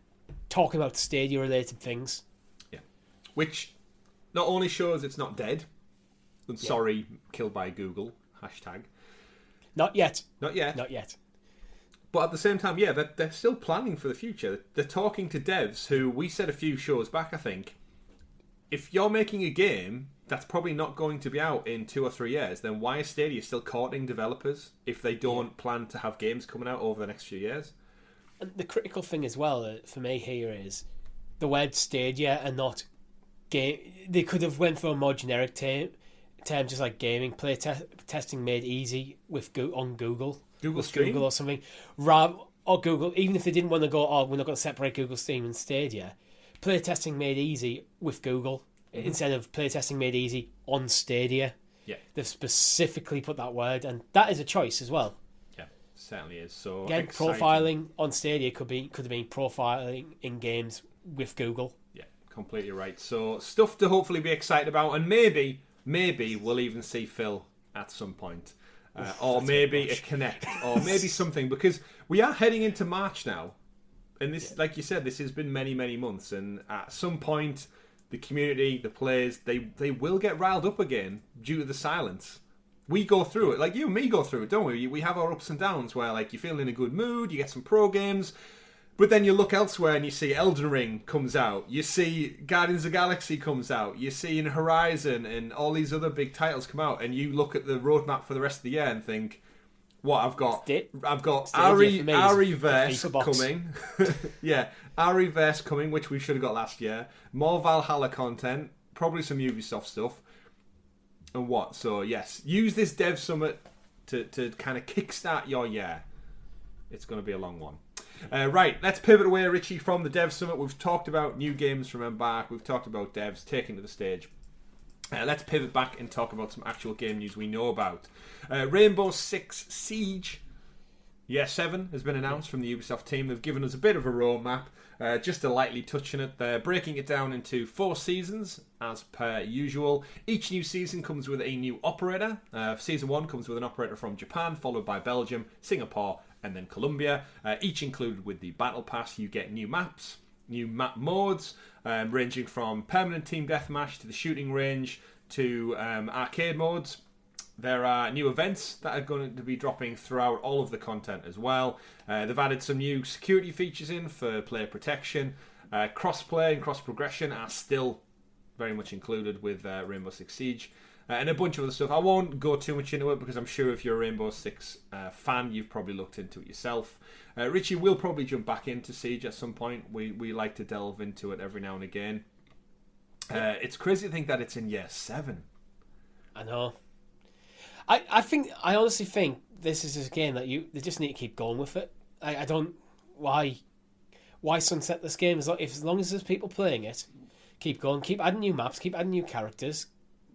talking about Stadia-related things. Yeah. Which not only shows it's not dead, and sorry, killed by Google, hashtag. Not yet. Not yet. Not yet. But at the same time, they're still planning for the future. They're talking to devs who, we said a few shows back, I think, if you're making a game that's probably not going to be out in 2 or 3 years, then why is Stadia still courting developers if they don't plan to have games coming out over the next few years? And the critical thing as well for me here is the word Stadia and not game. They could have went for a more generic term just like gaming, play testing made easy on Google. Google Stream? Google or something. Or Google, even if they didn't want to go, we're not going to separate Google Stream and Stadia. Playtesting made easy with Google instead of playtesting made easy on Stadia. Yeah. They've specifically put that word, and that is a choice as well. Yeah, certainly is. So again, profiling on Stadia could have been profiling in games with Google. Yeah, completely right. So stuff to hopefully be excited about, and maybe we'll even see Phil at some point. Or maybe a Connect, or maybe something, because we are heading into March now. And this, like you said, this has been many, many months. And at some point, the community, the players, they will get riled up again due to the silence. We go through it, like you and me go through it, don't we? We have our ups and downs where, like, you feel in a good mood, you get some pro games, but then you look elsewhere and you see Elden Ring comes out, you see Guardians of the Galaxy comes out, you see in Horizon and all these other big titles come out, and you look at the roadmap for the rest of the year and think, what, I've got Ariverse coming. Yeah, Ariverse coming, which we should have got last year. More Valhalla content, probably some Ubisoft stuff. And what? So, yes, use this Dev Summit to kind of kickstart your year. It's going to be a long one. Right, let's pivot away, Richie, from the Dev Summit. We've talked about new games from Embark. We've talked about devs taking to the stage. Let's pivot back and talk about some actual game news we know about. Rainbow Six Siege Year 7 has been announced from the Ubisoft team. They've given us a bit of a roadmap, just a lightly touching it. They're breaking it down into 4 seasons, as per usual. Each new season comes with a new operator. Season 1 comes with an operator from Japan, followed by Belgium, Singapore, and then Colombia. Each included with the Battle Pass. You get new maps, new map modes, ranging from permanent team deathmatch to the shooting range to arcade modes. There are new events that are going to be dropping throughout all of the content as well. They've added some new security features in for player protection. Cross-play and cross-progression are still very much included with Rainbow Six Siege. and a bunch of other stuff. I won't go too much into it because I'm sure if you're a Rainbow Six fan, you've probably looked into it yourself. Richie will probably jump back into Siege at some point. We like to delve into it every now and again. It's crazy to think that it's in year 7. I know. I honestly think this is a game that they just need to keep going with it. I don't why sunset this game as long as there's people playing it. Keep going, keep adding new maps, keep adding new characters,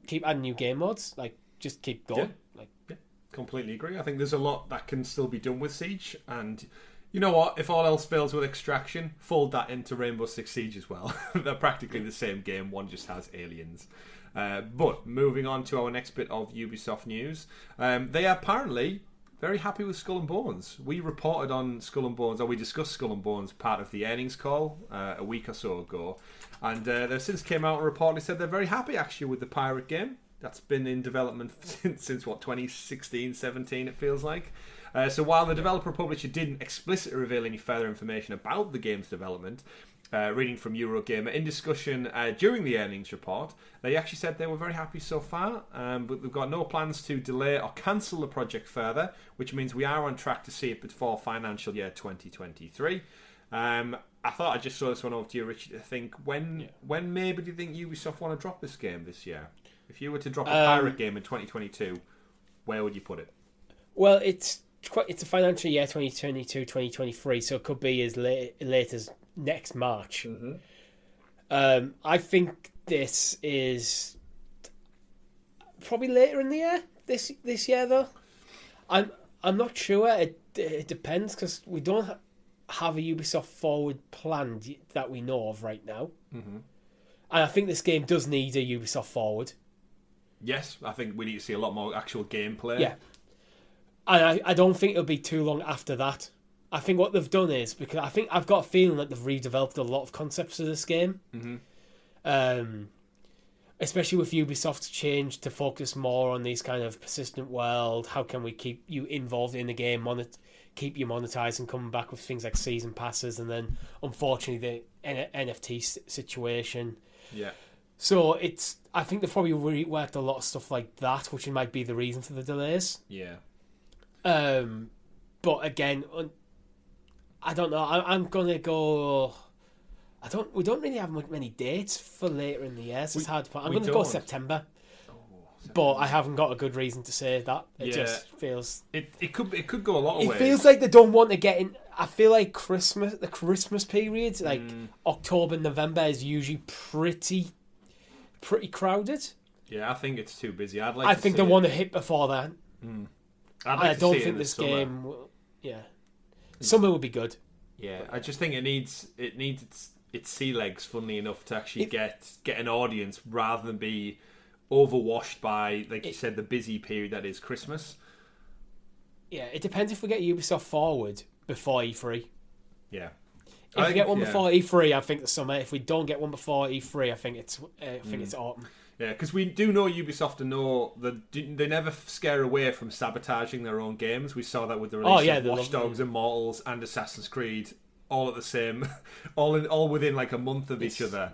keep adding new game modes. Like, just keep going. Yeah, completely agree. I think there's a lot that can still be done with Siege, and you know what? If all else fails with Extraction, fold that into Rainbow Six Siege as well. They're practically the same game. One just has aliens. But moving on to our next bit of Ubisoft news, they are apparently very happy with Skull and Bones. We reported on Skull and Bones, or we discussed Skull and Bones part of the earnings call a week or so ago, and they've since came out and reportedly said they're very happy actually with the pirate game that's been in development since what, 2016, 17 it feels like. So while the developer publisher didn't explicitly reveal any further information about the game's development, reading from Eurogamer, in discussion during the earnings report, they actually said they were very happy so far, but they've got no plans to delay or cancel the project further, which means we are on track to see it before financial year 2023. I thought I'd just throw this one over to you, Richard, to think, when maybe do you think Ubisoft want to drop this game this year? If you were to drop a pirate game in 2022, where would you put it? Well, it's a financial year 2022-2023, so it could be as late as next March. Mm-hmm. I think this is probably later in the year. This year, though, I'm not sure. It depends because we don't have a Ubisoft Forward plan that we know of right now. Mm-hmm. And I think this game does need a Ubisoft Forward. Yes, I think we need to see a lot more actual gameplay. Yeah. And I don't think it'll be too long after that. I think what they've done is, because I think I've got a feeling that they've redeveloped a lot of concepts for this game. Mm-hmm. Especially with Ubisoft's change to focus more on these kind of persistent world. How can we keep you involved in the game, keep you monetized, and coming back with things like season passes, and then unfortunately the NFT situation. Yeah. So I think they've probably reworked a lot of stuff like that, which might be the reason for the delays. Yeah. But again, I don't know. I'm gonna go. We don't really have many dates for later in the year. So it's hard to put. I'm gonna go September. But I haven't got a good reason to say that. It just feels it could go a lot of ways. It feels like they don't want to get in. I feel like the Christmas period, like October, November, is usually pretty crowded. Yeah, I think it's too busy. I think they want to hit before that. I don't think this game will, summer would be good. Yeah, I just think it needs its sea legs, funnily enough, to actually get an audience rather than be overwashed by, like you said, the busy period that is Christmas. Yeah, it depends if we get Ubisoft Forward before E3. Yeah. If we get one before E3, I think the summer. If we don't get one before E3, I think it's autumn. Yeah, because we do know Ubisoft know that they never scare away from sabotaging their own games. We saw that with the release of Watch Dogs, Immortals, and Assassin's Creed, all at the same, all within like a month of each other.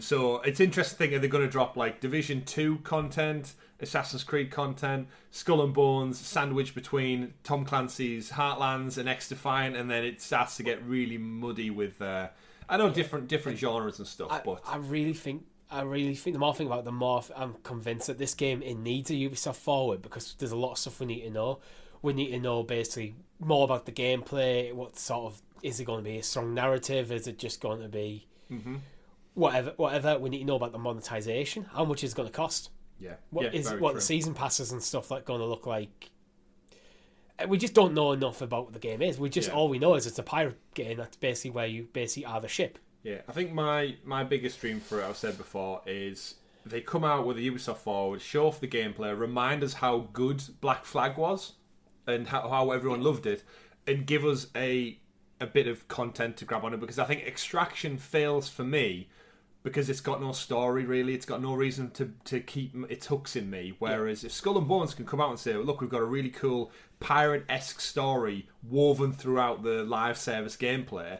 So it's interesting. Are they going to drop like Division 2 content, Assassin's Creed content, Skull and Bones, sandwiched between Tom Clancy's Heartlands and X-Defiant, and then it starts to get really muddy with I know different genres and stuff. But I really think the more I think about it, the more I'm convinced that this game needs a Ubisoft Forward, because there's a lot of stuff we need to know. We need to know basically more about the gameplay. What sort of, is it going to be a strong narrative? Is it just going to be whatever? We need to know about the monetization. How much is it going to cost? Yeah. What the season passes and stuff like going to look like? We just don't know enough about what the game is. All we know is it's a pirate game. That's basically where you basically are the ship. Yeah, I think my biggest dream for it, I've said before, is they come out with a Ubisoft Forward, show off the gameplay, remind us how good Black Flag was and how everyone loved it, and give us a bit of content to grab on it, because I think Extraction fails for me because it's got no story really. It's got no reason to keep its hooks in me. Whereas if Skull and Bones can come out and say, look, we've got a really cool pirate-esque story woven throughout the live service gameplay,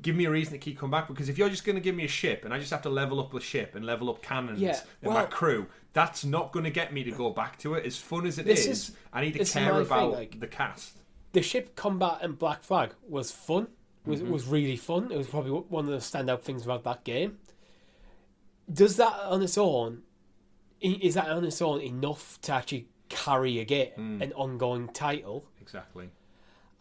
give me a reason to keep coming back. Because if you're just going to give me a ship and I just have to level up the ship and level up cannons and my crew, that's not going to get me to go back to it. As fun as it is, I need to care about the cast. The ship combat in Black Flag was fun. Was really fun. It was probably one of the standout things about that game. Does that on its own? Is that on its own enough to actually carry an ongoing title? Exactly.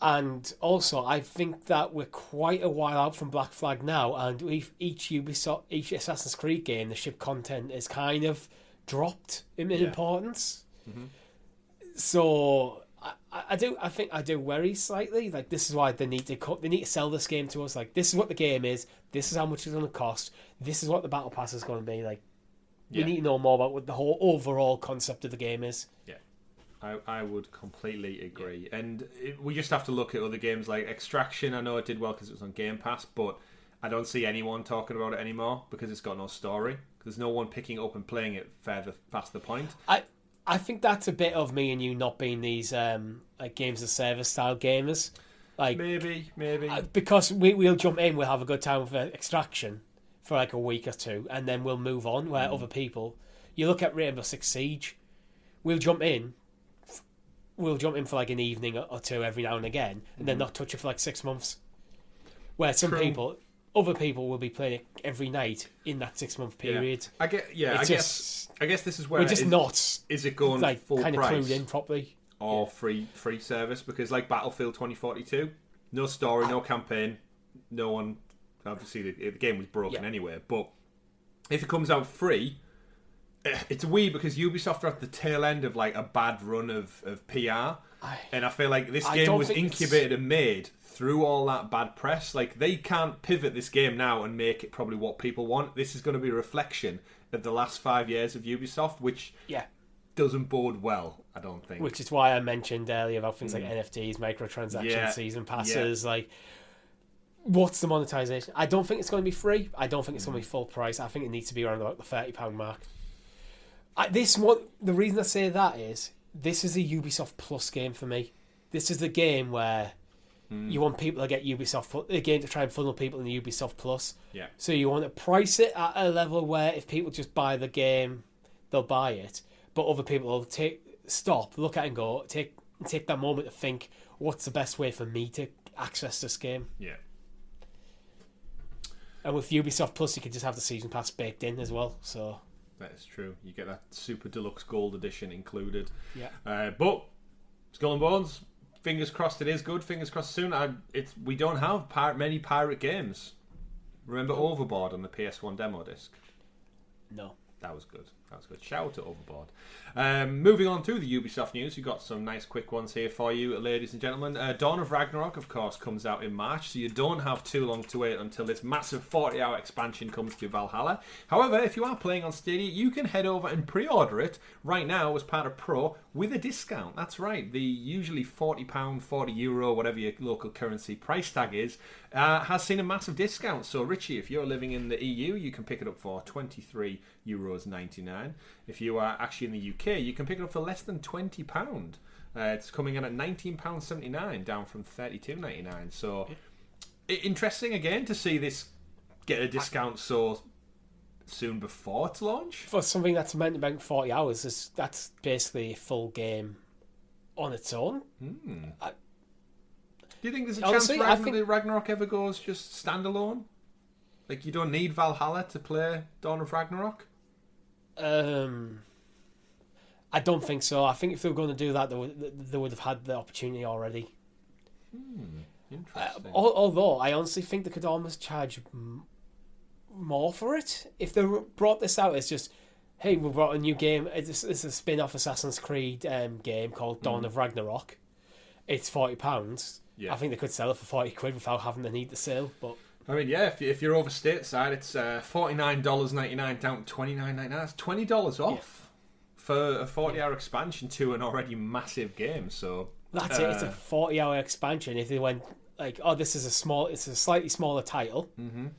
And also, I think that we're quite a while out from Black Flag now, and each Assassin's Creed game, the ship content is kind of dropped in importance. Mm-hmm. So I think I do worry slightly. Like, this is why they need to sell this game to us. Like, this is what the game is. This is how much it's going to cost. This is what the battle pass is going to be. Like, we need to know more about what the whole overall concept of the game is. Yeah. I would completely agree. And we just have to look at other games like Extraction. I know it did well because it was on Game Pass, but I don't see anyone talking about it anymore because it's got no story. There's no one picking it up and playing it past the point. I think that's a bit of me and you not being these like games of service style gamers. Like maybe because we'll jump in, we'll have a good time with Extraction for like a week or two, and then we'll move on. Where other people, you look at Rainbow Six Siege, we'll jump in for like an evening or two every now and again, and then not touch it for like 6 months. Where other people will be playing it every night in that 6 month period. I guess this is where we're just not. Is it going like full kind price of clued in properly or free service? Because like Battlefield 2042, no story, no campaign, no one. Obviously, the game was broken anyway. But if it comes out free. It's weird because Ubisoft are at the tail end of like a bad run of PR, and I feel like this game was incubated and made through all that bad press. Like, they can't pivot this game now and make it probably what people want. This is going to be a reflection of the last 5 years of Ubisoft, which doesn't bode well, I don't think. Which is why I mentioned earlier about things like NFTs, microtransactions, season passes, like. What's the monetization? I don't think it's going to be free. I don't think it's going to be full price. I think it needs to be around about the £30 mark. The reason I say that is this is a Ubisoft Plus game for me. This is the game where you want people to get Ubisoft, the game to try and funnel people in the Ubisoft Plus. Yeah. So you want to price it at a level where if people just buy the game, they'll buy it. But other people will stop, look at it and go, take that moment to think, what's the best way for me to access this game? Yeah. And with Ubisoft Plus, you can just have the season pass baked in as well. So that is true. You get that super deluxe gold edition included. Yeah. But Skull and Bones, fingers crossed it is good. Fingers crossed soon. We don't have many pirate games. Remember Overboard on the PS1 demo disc? No. That was good. Shout out to Overboard. Moving on to the Ubisoft news, we've got some nice quick ones here for you, ladies and gentlemen. Dawn of Ragnarok, of course, comes out in March, so you don't have too long to wait until this massive 40-hour expansion comes to Valhalla. However, if you are playing on Stadia, you can head over and pre-order it right now as part of Pro with a discount. That's right, the usually £40, €40, whatever your local currency price tag is, has seen a massive discount. So, Richie, if you're living in the EU, you can pick it up for €23.99. If you are actually in the UK, you can pick it up for less than £20. It's coming in at £19.79, down from £32.99. So, interesting again to see this get a discount so soon before its launch. For something that's meant to be 40 hours, that's basically a full game on its own. Do you think there's a chance Ragnarok ever goes just standalone? Like, you don't need Valhalla to play Dawn of Ragnarok? I don't think so. I think if they were going to do that, they would have had the opportunity already. Interesting. Although, I honestly think they could almost charge more for it. If they brought this out as just, hey, we brought a new game. It's a spin-off Assassin's Creed game called Dawn of Ragnarok. It's £40. Yeah. I think they could sell it for £40 without having to need the sale, but... I mean, yeah, if you're over stateside, it's $49.99 down to $29.99. That's $20 off for a 40-hour expansion to an already massive game. So that's it. It's a 40-hour expansion. If they went like, oh, it's a slightly smaller title,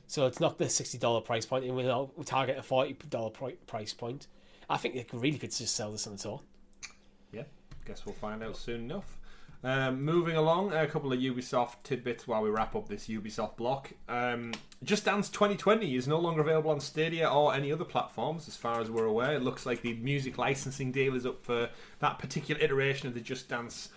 so it's not the $60 price point, and we'll target a $40 price point. I think they really could just sell this on its own. Yeah, guess we'll find out soon enough. Moving along, a couple of Ubisoft tidbits while we wrap up this Ubisoft block. Just Dance 2020 is no longer available on Stadia or any other platforms, as far as we're aware. It looks like the music licensing deal is up for that particular iteration of the Just Dance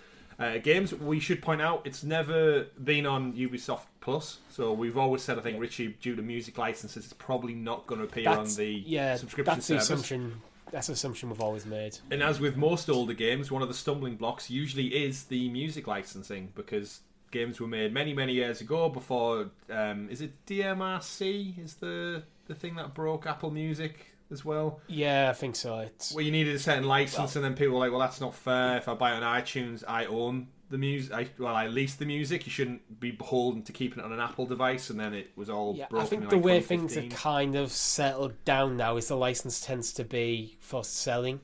games. We should point out it's never been on Ubisoft Plus, so we've always said, I think, Richie, due to music licenses, it's probably not going to appear on the subscription service. That's the assumption we've always made. And as with most older games, one of the stumbling blocks usually is the music licensing, because games were made many, many years ago before... is it DMRC is the thing that broke Apple Music as well? Yeah, I think so. Where you needed a certain license, and then people were like, well, that's not fair. If I buy it on iTunes, I own the music. I lease the music. You shouldn't be beholden to keeping it on an Apple device. And then it was all broken. I think in the way 2015. things are kind of settled down now is the license tends to be for selling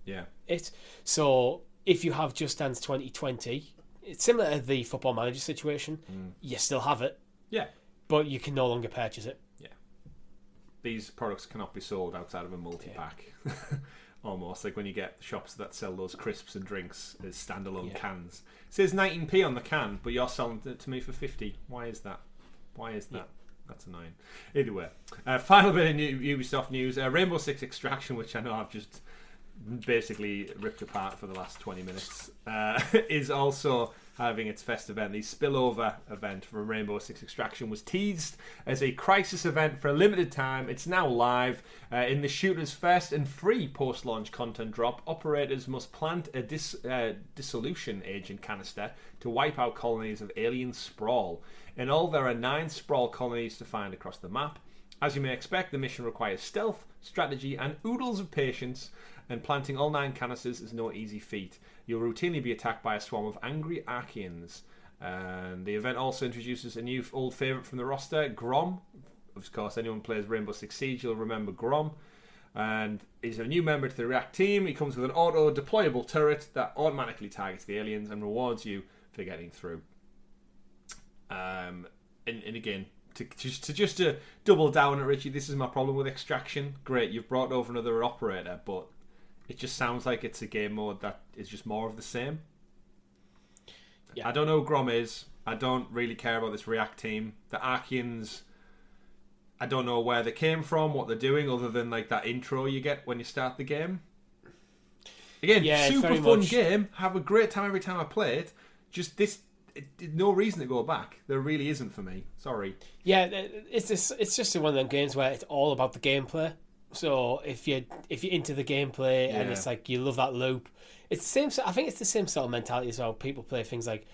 it. So if you have Just Dance 2020, it's similar to the Football Manager situation. You still have it. Yeah. But you can no longer purchase it. Yeah. These products cannot be sold outside of a multi-pack. Almost like when you get shops that sell those crisps and drinks as standalone cans. It says 19p on the can, but you're selling it to me for 50. Why is that? That's annoying. Anyway, final bit of Ubisoft news. Rainbow Six Extraction, which I know I've just basically ripped apart for the last 20 minutes, is also having its Fest event. The spillover event from Rainbow Six Extraction was teased as a crisis event for a limited time. It's now live. In the shooter's first and free post-launch content drop, operators must plant a dissolution agent canister to wipe out colonies of alien sprawl. In all, there are 9 sprawl colonies to find across the map. As you may expect, the mission requires stealth, strategy, and oodles of patience, and planting all 9 canisters is no easy feat. You'll routinely be attacked by a swarm of angry Archeans. And the event also introduces a new old favourite from the roster, Grom. Of course, anyone who plays Rainbow Six Siege, you'll remember Grom. And he's a new member to the React team. He comes with an auto-deployable turret that automatically targets the aliens and rewards you for getting through. And again, to double down on it, Richie, this is my problem with Extraction. Great, you've brought over another operator, but it just sounds like it's a game mode that is just more of the same. Yeah. I don't know who Grom is. I don't really care about this React team. The Archeans, I don't know where they came from, what they're doing, other than like that intro you get when you start the game. Again, super fun game. Have a great time every time I play it. Just this... no reason to go back. There really isn't for me. Sorry. Yeah, it's just one of them games where it's all about the gameplay. So if you're into the gameplay and it's like you love that loop, it's the same. I think it's the same sort of mentality as well. People play things like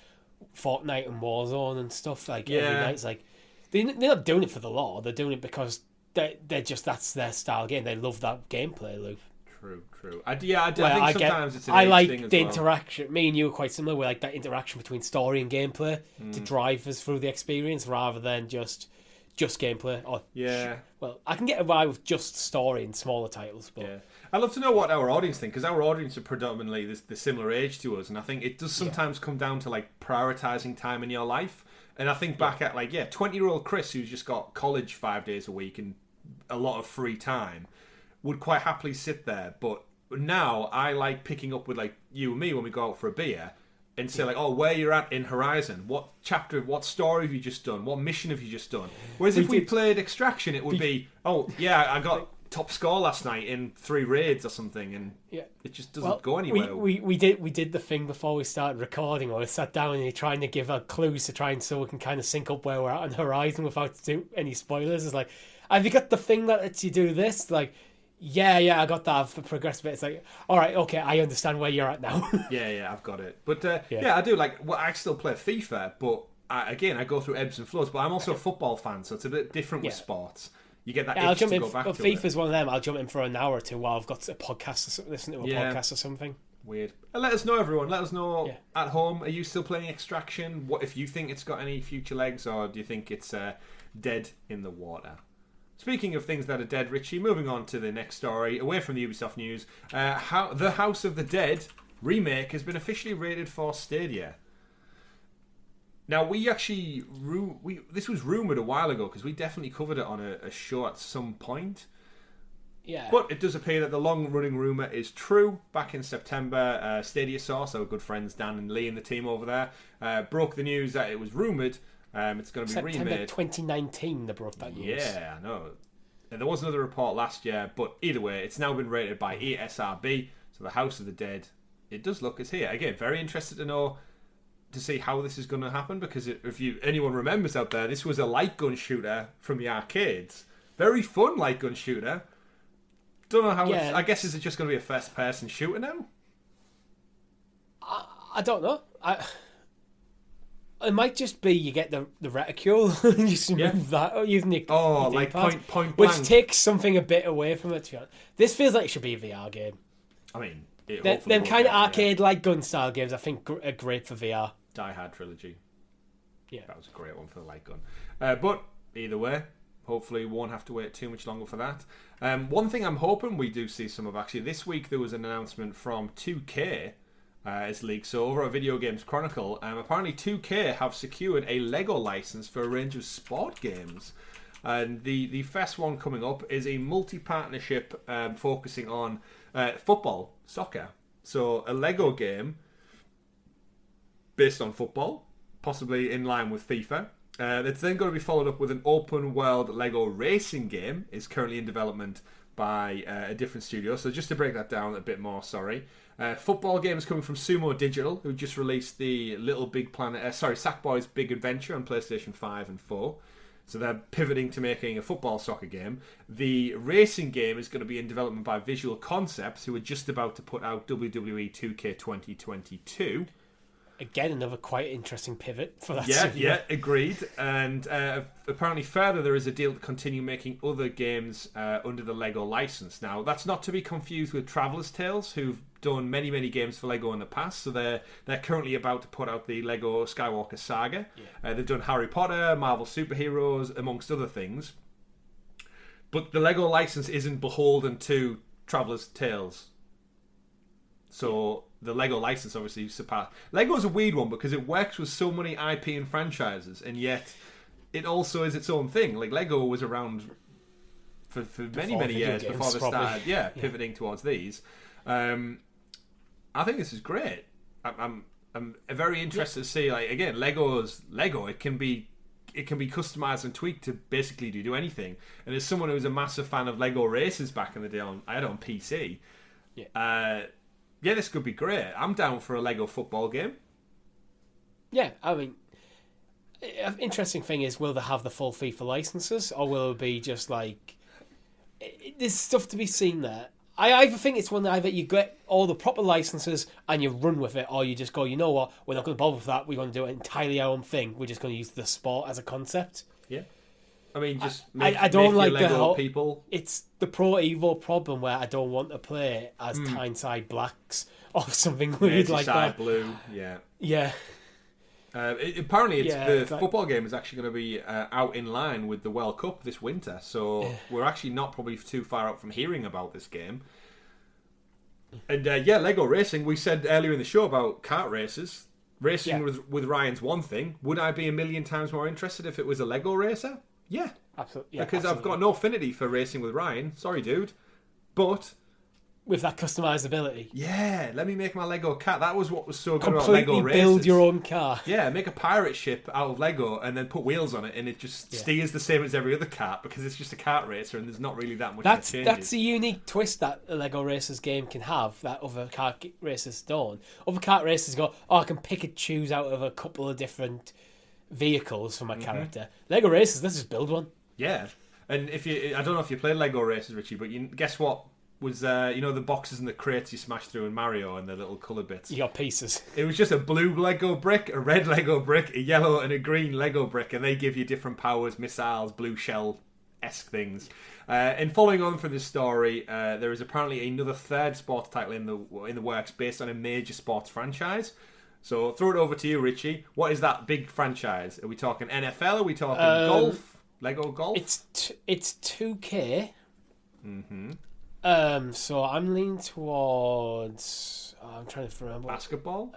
Fortnite and Warzone and stuff like every night. It's like they're not doing it for the lore. They're doing it because they're just that's their style game. They love that gameplay loop. True. I think sometimes it's an age like thing as the well. Interaction. Me and you are quite similar. We like that interaction between story and gameplay to drive us through the experience rather than just gameplay. Well, I can get away with just story in smaller titles, but I'd love to know what our audience think, because our audience are predominantly the similar age to us, and I think it does sometimes come down to like prioritizing time in your life. And I think back at 20-year-old Chris, who's just got college 5 days a week and a lot of free time, would quite happily sit there. But now I like picking up with like you and me when we go out for a beer and say like, oh, where you're at in Horizon, what chapter, what story have you just done, what mission have you just done? Whereas if we played Extraction, it would be, oh yeah, I got top score last night in 3 raids or something, and it just doesn't go anywhere. We did the thing before we started recording, where we sat down and you're trying to give out clues to try and so we can kind of sync up where we're at on Horizon without any spoilers. It's like, have you got the thing that lets you do this? Like, yeah, I got that. I've progressed a bit. It's like, all right, okay, I understand where you're at now. yeah, I've got it. But I do I still play FIFA, but I go through ebbs and flows. But I'm also a football fan, so it's a bit different with sports. You get that itch to go back to it. FIFA's one of them. I'll jump in for an hour or two while I've got a podcast or listen to a podcast or something. Weird. And let us know, everyone. Let us know at home. Are you still playing Extraction? What if you think it's got any future legs, or do you think it's dead in the water? Speaking of things that are dead, Richie, moving on to the next story, away from the Ubisoft news, how the House of the Dead remake has been officially rated for Stadia. Now, we actually... this was rumoured a while ago, because we definitely covered it on a show at some point. Yeah. But it does appear that the long-running rumour is true. Back in September, Stadia Source, our good friends Dan and Lee and the team over there, broke the news that it was rumoured it's going to be September remade. 2019 they broke that news. Yeah, I know. And there was another report last year, but either way, it's now been rated by ESRB, so the House of the Dead. It does look as here. Again, very interested to see how this is going to happen, because if anyone remembers out there, this was a light gun shooter from the arcades. Very fun light gun shooter. Don't know how I guess is it just going to be a first person shooter now? I don't know. It might just be you get the reticule and you just move that using your like point blank, which takes something a bit away from it. To be honest. This feels like it should be a VR game. I mean, them kind of arcade like gun style games I think are great for VR. Die Hard trilogy. Yeah, that was a great one for the light gun. But either way, hopefully we won't have to wait too much longer for that. One thing I'm hoping we do see some of, actually, this week there was an announcement from 2K as leaked. So over at Video Games Chronicle, apparently 2K have secured a Lego license for a range of sport games. And the first one coming up is a multi-partnership focusing on football, soccer. So a Lego game based on football, possibly in line with FIFA. It's then going to be followed up with an open-world Lego racing game. It's currently in development by a different studio. So just to break that down a bit more, football games coming from Sumo Digital, who just released the Little Big Planet, Sackboy's Big Adventure on PlayStation 5 and 4. So they're pivoting to making a football soccer game. The racing game is going to be in development by Visual Concepts, who are just about to put out WWE 2K 2022. Again, another quite interesting pivot for that. Yeah, agreed. And apparently further, there is a deal to continue making other games under the Lego license. Now, that's not to be confused with Traveller's Tales, who've done many, many games for Lego in the past. So they're currently about to put out the Lego Skywalker Saga. Yeah. They've done Harry Potter, Marvel Superheroes, amongst other things. But the Lego license isn't beholden to Traveller's Tales. So the Lego license obviously surpassed. Lego's a weird one because it works with so many IP and franchises, and yet it also is its own thing. Like Lego was around for many years before they started pivoting towards these. I think this is great. I'm very interested to see, like, again, Lego's Lego. It can be customized and tweaked to basically do anything. And as someone who was a massive fan of Lego races back in the day, I had it on PC. Yeah, this could be great. I'm down for a Lego football game. Yeah, I mean, interesting thing is, will they have the full FIFA licenses, or will it be just like there's stuff to be seen there? I either think it's one that either you get all the proper licenses and you run with it, or you just go, you know what, we're not going to bother with that. We're going to do it entirely our own thing. We're just going to use the sport as a concept. Yeah. I mean, just I don't like Lego the whole people. It's the Pro Evo problem where I don't want to play as Tyneside Blacks or something weird like that. Blue, yeah. Yeah. Apparently, the football game is actually going to be out in line with the World Cup this winter, so we're actually not probably too far out from hearing about this game. And Lego racing. We said earlier in the show about kart races. Racing with Ryan's one thing. Would I be a million times more interested if it was a Lego racer? Yeah, absolutely. Because I've got no affinity for racing with Ryan. Sorry, dude. But with that customizability, let me make my Lego car. That was what was so good about Lego races. Completely build your own car. Yeah, make a pirate ship out of Lego and then put wheels on it, and it just steers the same as every other kart because it's just a kart racer and there's not really that much. That's a unique twist that a Lego Racers game can have that other kart racers don't. Other kart racers go, I can pick and choose out of a couple of different vehicles for my character. Lego Racers, let's just build one. Yeah, and I don't know if you played Lego Racers, Richie, but guess what was the boxes and the crates you smashed through in Mario and the little coloured bits. You got pieces. It was just a blue Lego brick, a red Lego brick, a yellow and a green Lego brick, and they give you different powers, missiles, blue shell-esque things. And following on from this story, there is apparently another third sports title in the works based on a major sports franchise. So throw it over to you, Richie. What is that big franchise? Are we talking NFL? Are we talking golf? Lego golf? It's 2K. Mm-hmm. So I'm leaning towards. I'm trying to remember. Basketball?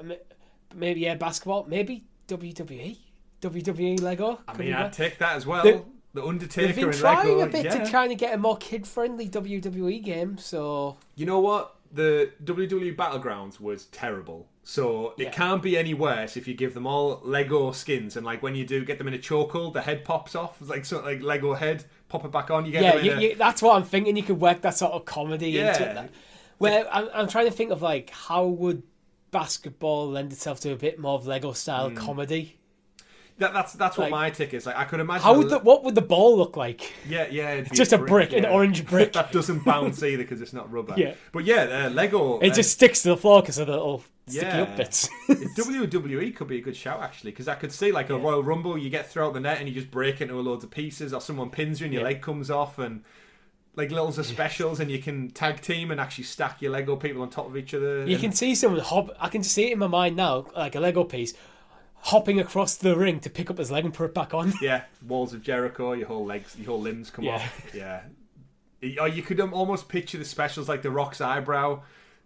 Maybe basketball. Maybe WWE. WWE Lego. I mean, I'd take that as well. The Undertaker They've been and trying Lego, a bit to kind of get a more kid-friendly WWE game, so... You know what? The WWE Battlegrounds was terrible. So it can't be any worse if you give them all Lego skins, and like when you do get them in a chokehold, the head pops off. It's like sort of like Lego head, pop it back on. You get them in that's what I'm thinking. You could work that sort of comedy into it. Where I'm trying to think of like how would basketball lend itself to a bit more of Lego style comedy. That's what my tick is. Like I could imagine. What would the ball look like? Yeah, it's just a brick, an orange brick that doesn't bounce either because it's not rubber. Yeah, but Lego. It just sticks to the floor because of the little sticky up bits. WWE could be a good shout actually, because I could see like a Royal Rumble, you get through out the net and you just break into loads of pieces, or someone pins you and your leg comes off, and like loads of specials, and you can tag team and actually stack your Lego people on top of each other. You can see someone hop. I can see it in my mind now, like a Lego piece hopping across the ring to pick up his leg and put it back on. Yeah, walls of Jericho, your whole limbs come off. Yeah. Or you could almost picture the specials like The Rock's eyebrow.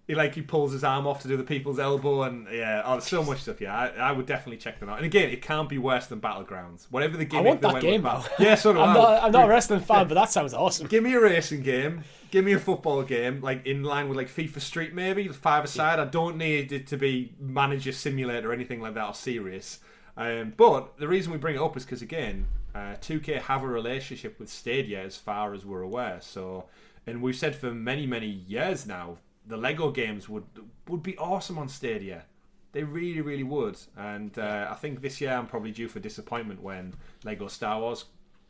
He pulls his arm off to do the people's elbow, and there's so much stuff. Yeah, I would definitely check them out. And again, it can't be worse than Battlegrounds. Whatever the gimmick, I want that game though. Yeah, so do I'm not a wrestling fan, but that sounds awesome. Give me a racing game. Give me a football game, like in line with like FIFA Street, maybe 5-a-side. I don't need it to be Manager Simulator or anything like that, or serious. But the reason we bring it up is because again, 2K have a relationship with Stadia as far as we're aware. So, and we've said for many years now, the Lego games would be awesome on Stadia. They really, really would. And I think this year I'm probably due for disappointment when Lego Star Wars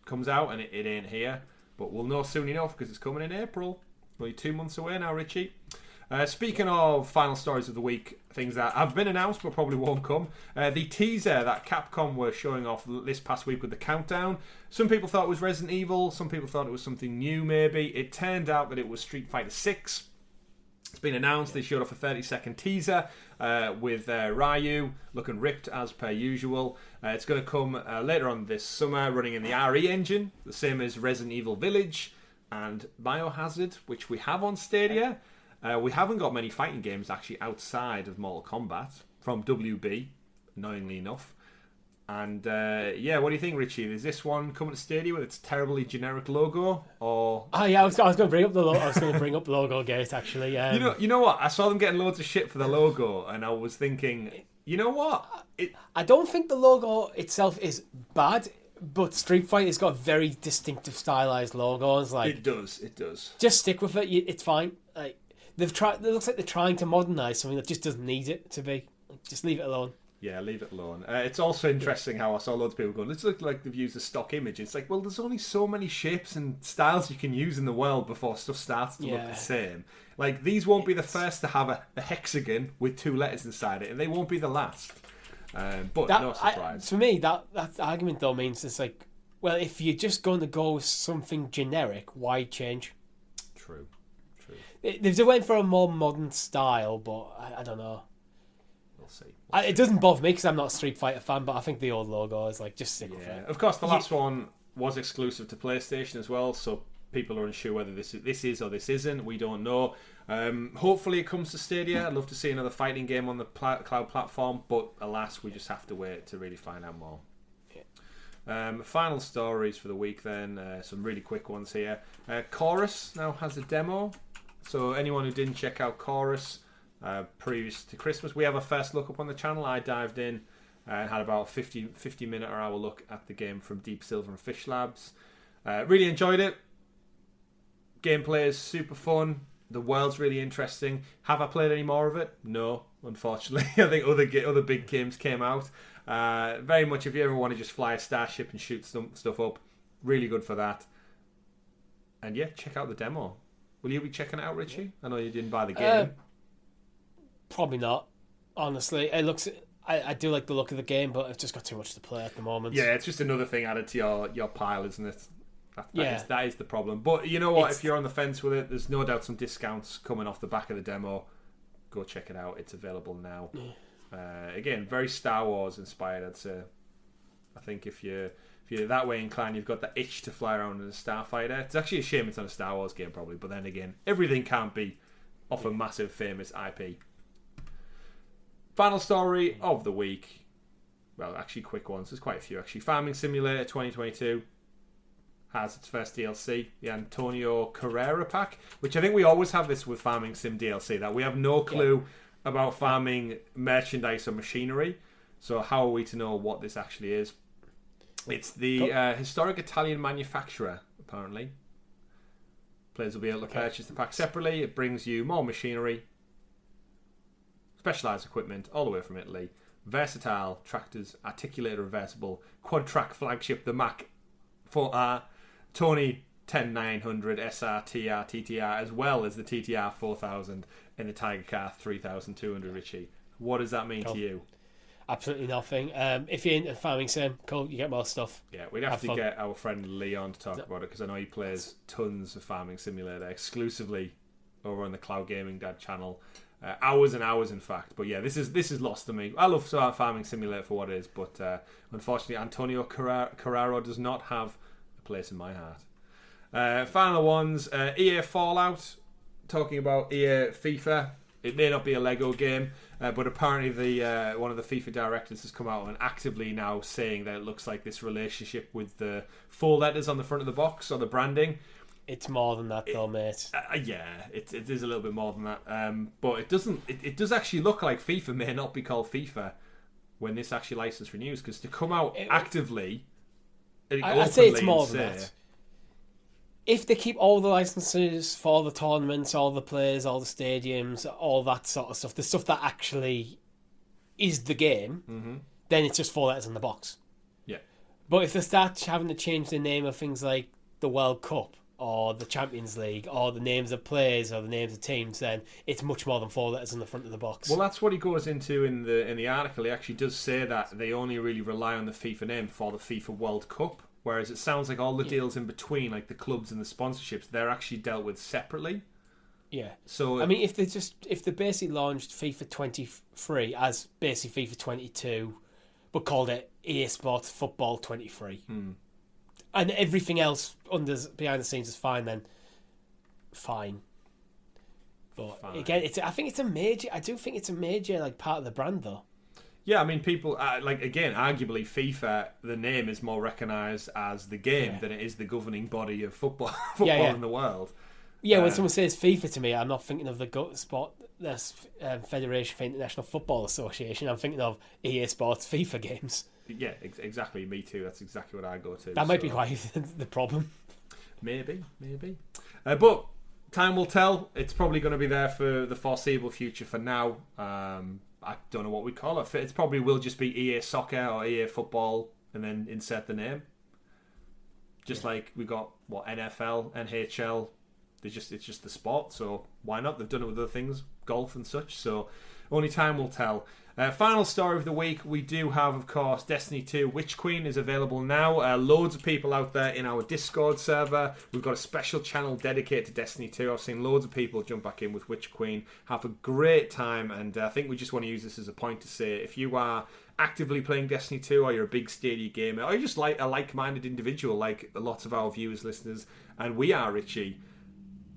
comes out and it ain't here. But we'll know soon enough because it's coming in April. Only 2 months away now, Richie. Speaking of final stories of the week, things that have been announced but probably won't come. The teaser that Capcom were showing off this past week with the countdown. Some people thought it was Resident Evil. Some people thought it was something new maybe. It turned out that it was Street Fighter 6. It's been announced. They showed off a 30-second teaser with Ryu looking ripped as per usual. It's going to come later on this summer, running in the RE engine, the same as Resident Evil Village and Biohazard, which we have on Stadia. We haven't got many fighting games actually outside of Mortal Kombat from WB, annoyingly enough. And what do you think, Richie? Is this one coming to Stadia with its terribly generic logo, or? Oh yeah, I was going to bring up the logo. I was going to bring up Logo Gate actually. You know what? I saw them getting loads of shit for the logo, and I was thinking, you know what? I don't think the logo itself is bad, but Street Fighter's got very distinctive stylized logos. Like it does. Just stick with it. It's fine. Like they've tried. It looks like they're trying to modernize something that just doesn't need it to be. Just leave it alone. Yeah, leave it alone. It's also interesting how I saw loads of people going, this looks like they've used a stock image. It's like, well, there's only so many shapes and styles you can use in the world before stuff starts to look the same. Like, these won't be the first to have a hexagon with 2 letters inside it, and they won't be the last. But no surprise. For me, that argument, though, means it's like, well, if you're just going to go with something generic, why change? True. They went for a more modern style, but I don't know. We'll see. It doesn't bother me because I'm not a Street Fighter fan, but I think the old logo is like, just stick with it. Of course, the last one was exclusive to PlayStation as well, so people are unsure whether this is or this isn't. We don't know. Hopefully it comes to Stadia. I'd love to see another fighting game on the cloud platform, but alas, we just have to wait to really find out more. Final stories for the week then. Some really quick ones here. Chorus now has a demo, so anyone who didn't check out Chorus previous to Christmas, we have a first look up on the channel. I dived in and had about a 50 minute or hour look at the game from Deep Silver and Fish Labs. Really enjoyed it. Gameplay is super fun. The world's really interesting. Have I played any more of it? No, unfortunately. I think other big games came out. Very much if you ever want to just fly a starship and shoot stuff up, really good for that. And yeah, check out the demo. Will you be checking it out, Richie? I know you didn't buy the game. Probably not, honestly. It looks. I do like the look of the game, but I've just got too much to play at the moment. Yeah, it's just another thing added to your pile, isn't it? That is the problem. But you know what? If you're on the fence with it, there's no doubt some discounts coming off the back of the demo. Go check it out. It's available now. Again, very Star Wars inspired, I'd say. I think if you're that way inclined, you've got that itch to fly around in a starfighter. It's actually a shame it's not a Star Wars game, probably. But then again, everything can't be off a massive famous IP. Final story of the week. Well, actually, quick ones. There's quite a few, actually. Farming Simulator 2022. has its first DLC, the Antonio Carrera pack, which I think we always have this with Farming Sim DLC, that we have no clue about farming merchandise or machinery. So how are we to know what this actually is? It's the historic Italian manufacturer, apparently. Players will be able to purchase the pack separately. It brings you more machinery, specialised equipment, all the way from Italy. Versatile tractors, articulated reversible, quad-track flagship, the Mac 4R, Tony 10900 SR, TR, TTR, as well as the TTR 4000 and the Tiger Car 3200, Richie. What does that mean to you? Absolutely nothing. If you're into farming sim, cool, you get more stuff. Yeah, we'd have to get our friend Leon to talk about it, because I know he plays tons of Farming Simulator exclusively over on the Cloud Gaming Dad channel. Hours and hours, in fact. But yeah, this is lost to me. I love Farming Simulator for what it is, but unfortunately Antonio Carraro does not have a place in my heart. Final ones, EA Fallout, talking about EA FIFA. It may not be a Lego game, but apparently one of the FIFA directors has come out and actively now saying that it looks like this relationship with the 4 letters on the front of the box, or the branding. It's more than that, though, mate. Yeah, it is a little bit more than that. But it doesn't. It does actually look like FIFA may not be called FIFA when this actually license renews, because to come out actively, I'd say it's more than that. If they keep all the licenses for all the tournaments, all the players, all the stadiums, all that sort of stuff, the stuff that actually is the game, then it's just 4 letters in the box. Yeah. But if they start having to change the name of things like the World Cup or the Champions League or the names of players or the names of teams, then it's much more than 4 letters in the front of the box. Well, that's what he goes into in the article. He actually does say that they only really rely on the FIFA name for the FIFA World Cup. Whereas it sounds like all the deals in between, like the clubs and the sponsorships, they're actually dealt with separately. Yeah. So I mean, if they basically launched FIFA 23 as basically FIFA 22, but called it EA Sports Football 23, and everything else behind the scenes is fine, then fine. But again, I think it's a major. I do think it's a major like part of the brand, though. Yeah, I mean, people, again, arguably FIFA, the name is more recognised as the game than it is the governing body of football in the world. Yeah, when someone says FIFA to me, I'm not thinking of the Federation for International Football Association. I'm thinking of EA Sports FIFA games. Yeah, exactly. Me too. That's exactly what I go to. That might be why the problem. Maybe. But time will tell. It's probably going to be there for the foreseeable future for now. I don't know what we call it. It probably will just be EA Soccer or EA Football, and then insert the name. Just like we got NFL, NHL. It's just the sport. So why not? They've done it with other things, golf and such. So only time will tell. Final story of the week, we do have, of course, Destiny 2 Witch Queen is available now. Loads of people out there in our Discord server. We've got a special channel dedicated to Destiny 2. I've seen loads of people jump back in with Witch Queen, have a great time, and I think we just want to use this as a point to say, if you are actively playing Destiny 2, or you're a big Stadia gamer, or you're just like a like-minded individual like lots of our viewers, listeners, and we are, Richie,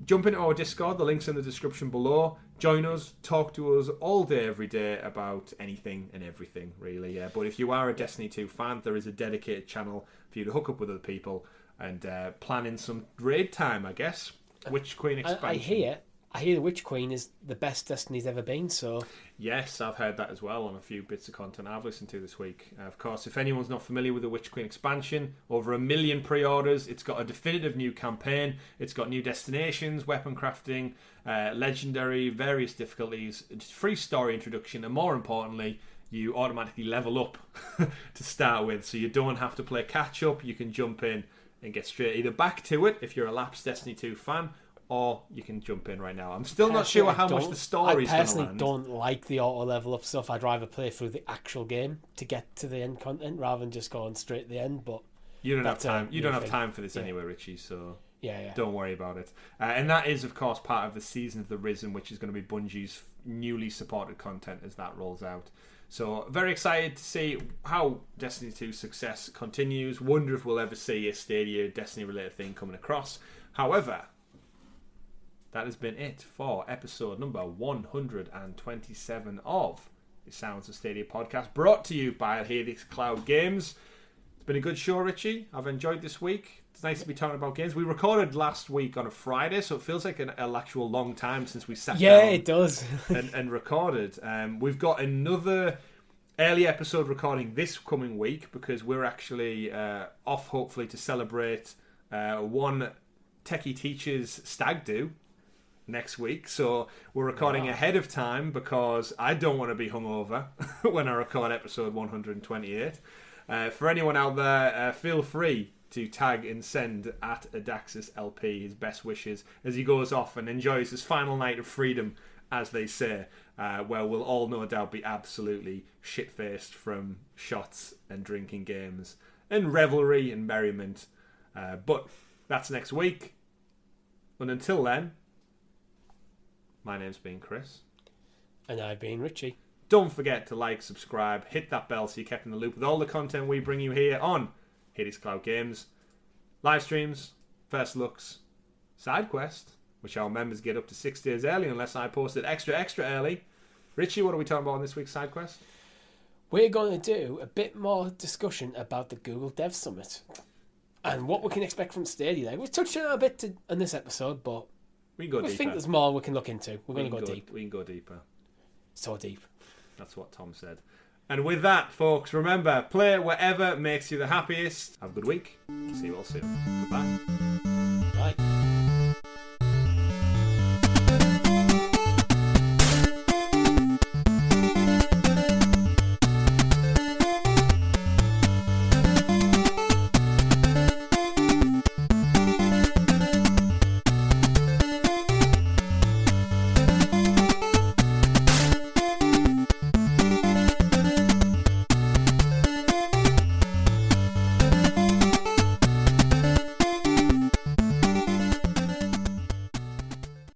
jump into our Discord. The link's in the description below. Join us, talk to us all day, every day about anything and everything, really. Yeah. But if you are a Destiny 2 fan, there is a dedicated channel for you to hook up with other people and plan in some raid time, I guess. Witch Queen expansion. I hear the Witch Queen is the best Destiny's ever been, so... Yes, I've heard that as well on a few bits of content I've listened to this week. Of course, if anyone's not familiar with the Witch Queen expansion, over 1 million pre-orders. It's got a definitive new campaign. It's got new destinations, weapon crafting, legendary, various difficulties, free story introduction, and more importantly, you automatically level up to start with. So you don't have to play catch-up. You can jump in and get straight either back to it if you're a lapsed Destiny 2 fan, or you can jump in right now. I'm still not sure how much the story's going to land. I personally don't like the auto level up stuff. I'd rather play through the actual game to get to the end content rather than just going straight to the end. But you don't have time. You don't have time for this anyway, Richie. So yeah. Don't worry about it. And that is, of course, part of the Season of the Risen, which is going to be Bungie's newly supported content as that rolls out. So very excited to see how Destiny 2's success continues. Wonder if we'll ever see a Stadia Destiny-related thing coming across. However, that has been it for episode number 127 of the Sounds of Stadia podcast, brought to you by Helix Cloud Games. It's been a good show, Richie. I've enjoyed this week. It's nice to be talking about games. We recorded last week on a Friday, so it feels like an actual long time since we sat down. Yeah, it does. and recorded. We've got another early episode recording this coming week because we're actually off, hopefully, to celebrate one Techie Teachers Stag Do next week. So we're recording ahead of time because I don't want to be hungover when I record episode 128. For anyone out there, feel free to tag and send at Adaxis LP his best wishes as he goes off and enjoys his final night of freedom, as they say, where we'll all no doubt be absolutely shit-faced from shots and drinking games and revelry and merriment. But that's next week. And until then, my name's been Chris. And I've been Richie. Don't forget to like, subscribe, hit that bell so you're kept in the loop with all the content we bring you here on Helix Cloud Games. Live streams, first looks, SideQuest, which our members get up to 6 days early unless I post it extra early. Richie, what are we talking about on this week's SideQuest? We're going to do a bit more discussion about the Google Dev Summit and what we can expect from Stadia there. We've touched on it a bit in this episode, but we think there's more we can look into. We're going to go deep. We can go deeper. So deep. That's what Tom said. And with that, folks, remember, play whatever makes you the happiest. Have a good week. See you all soon. Goodbye. Bye.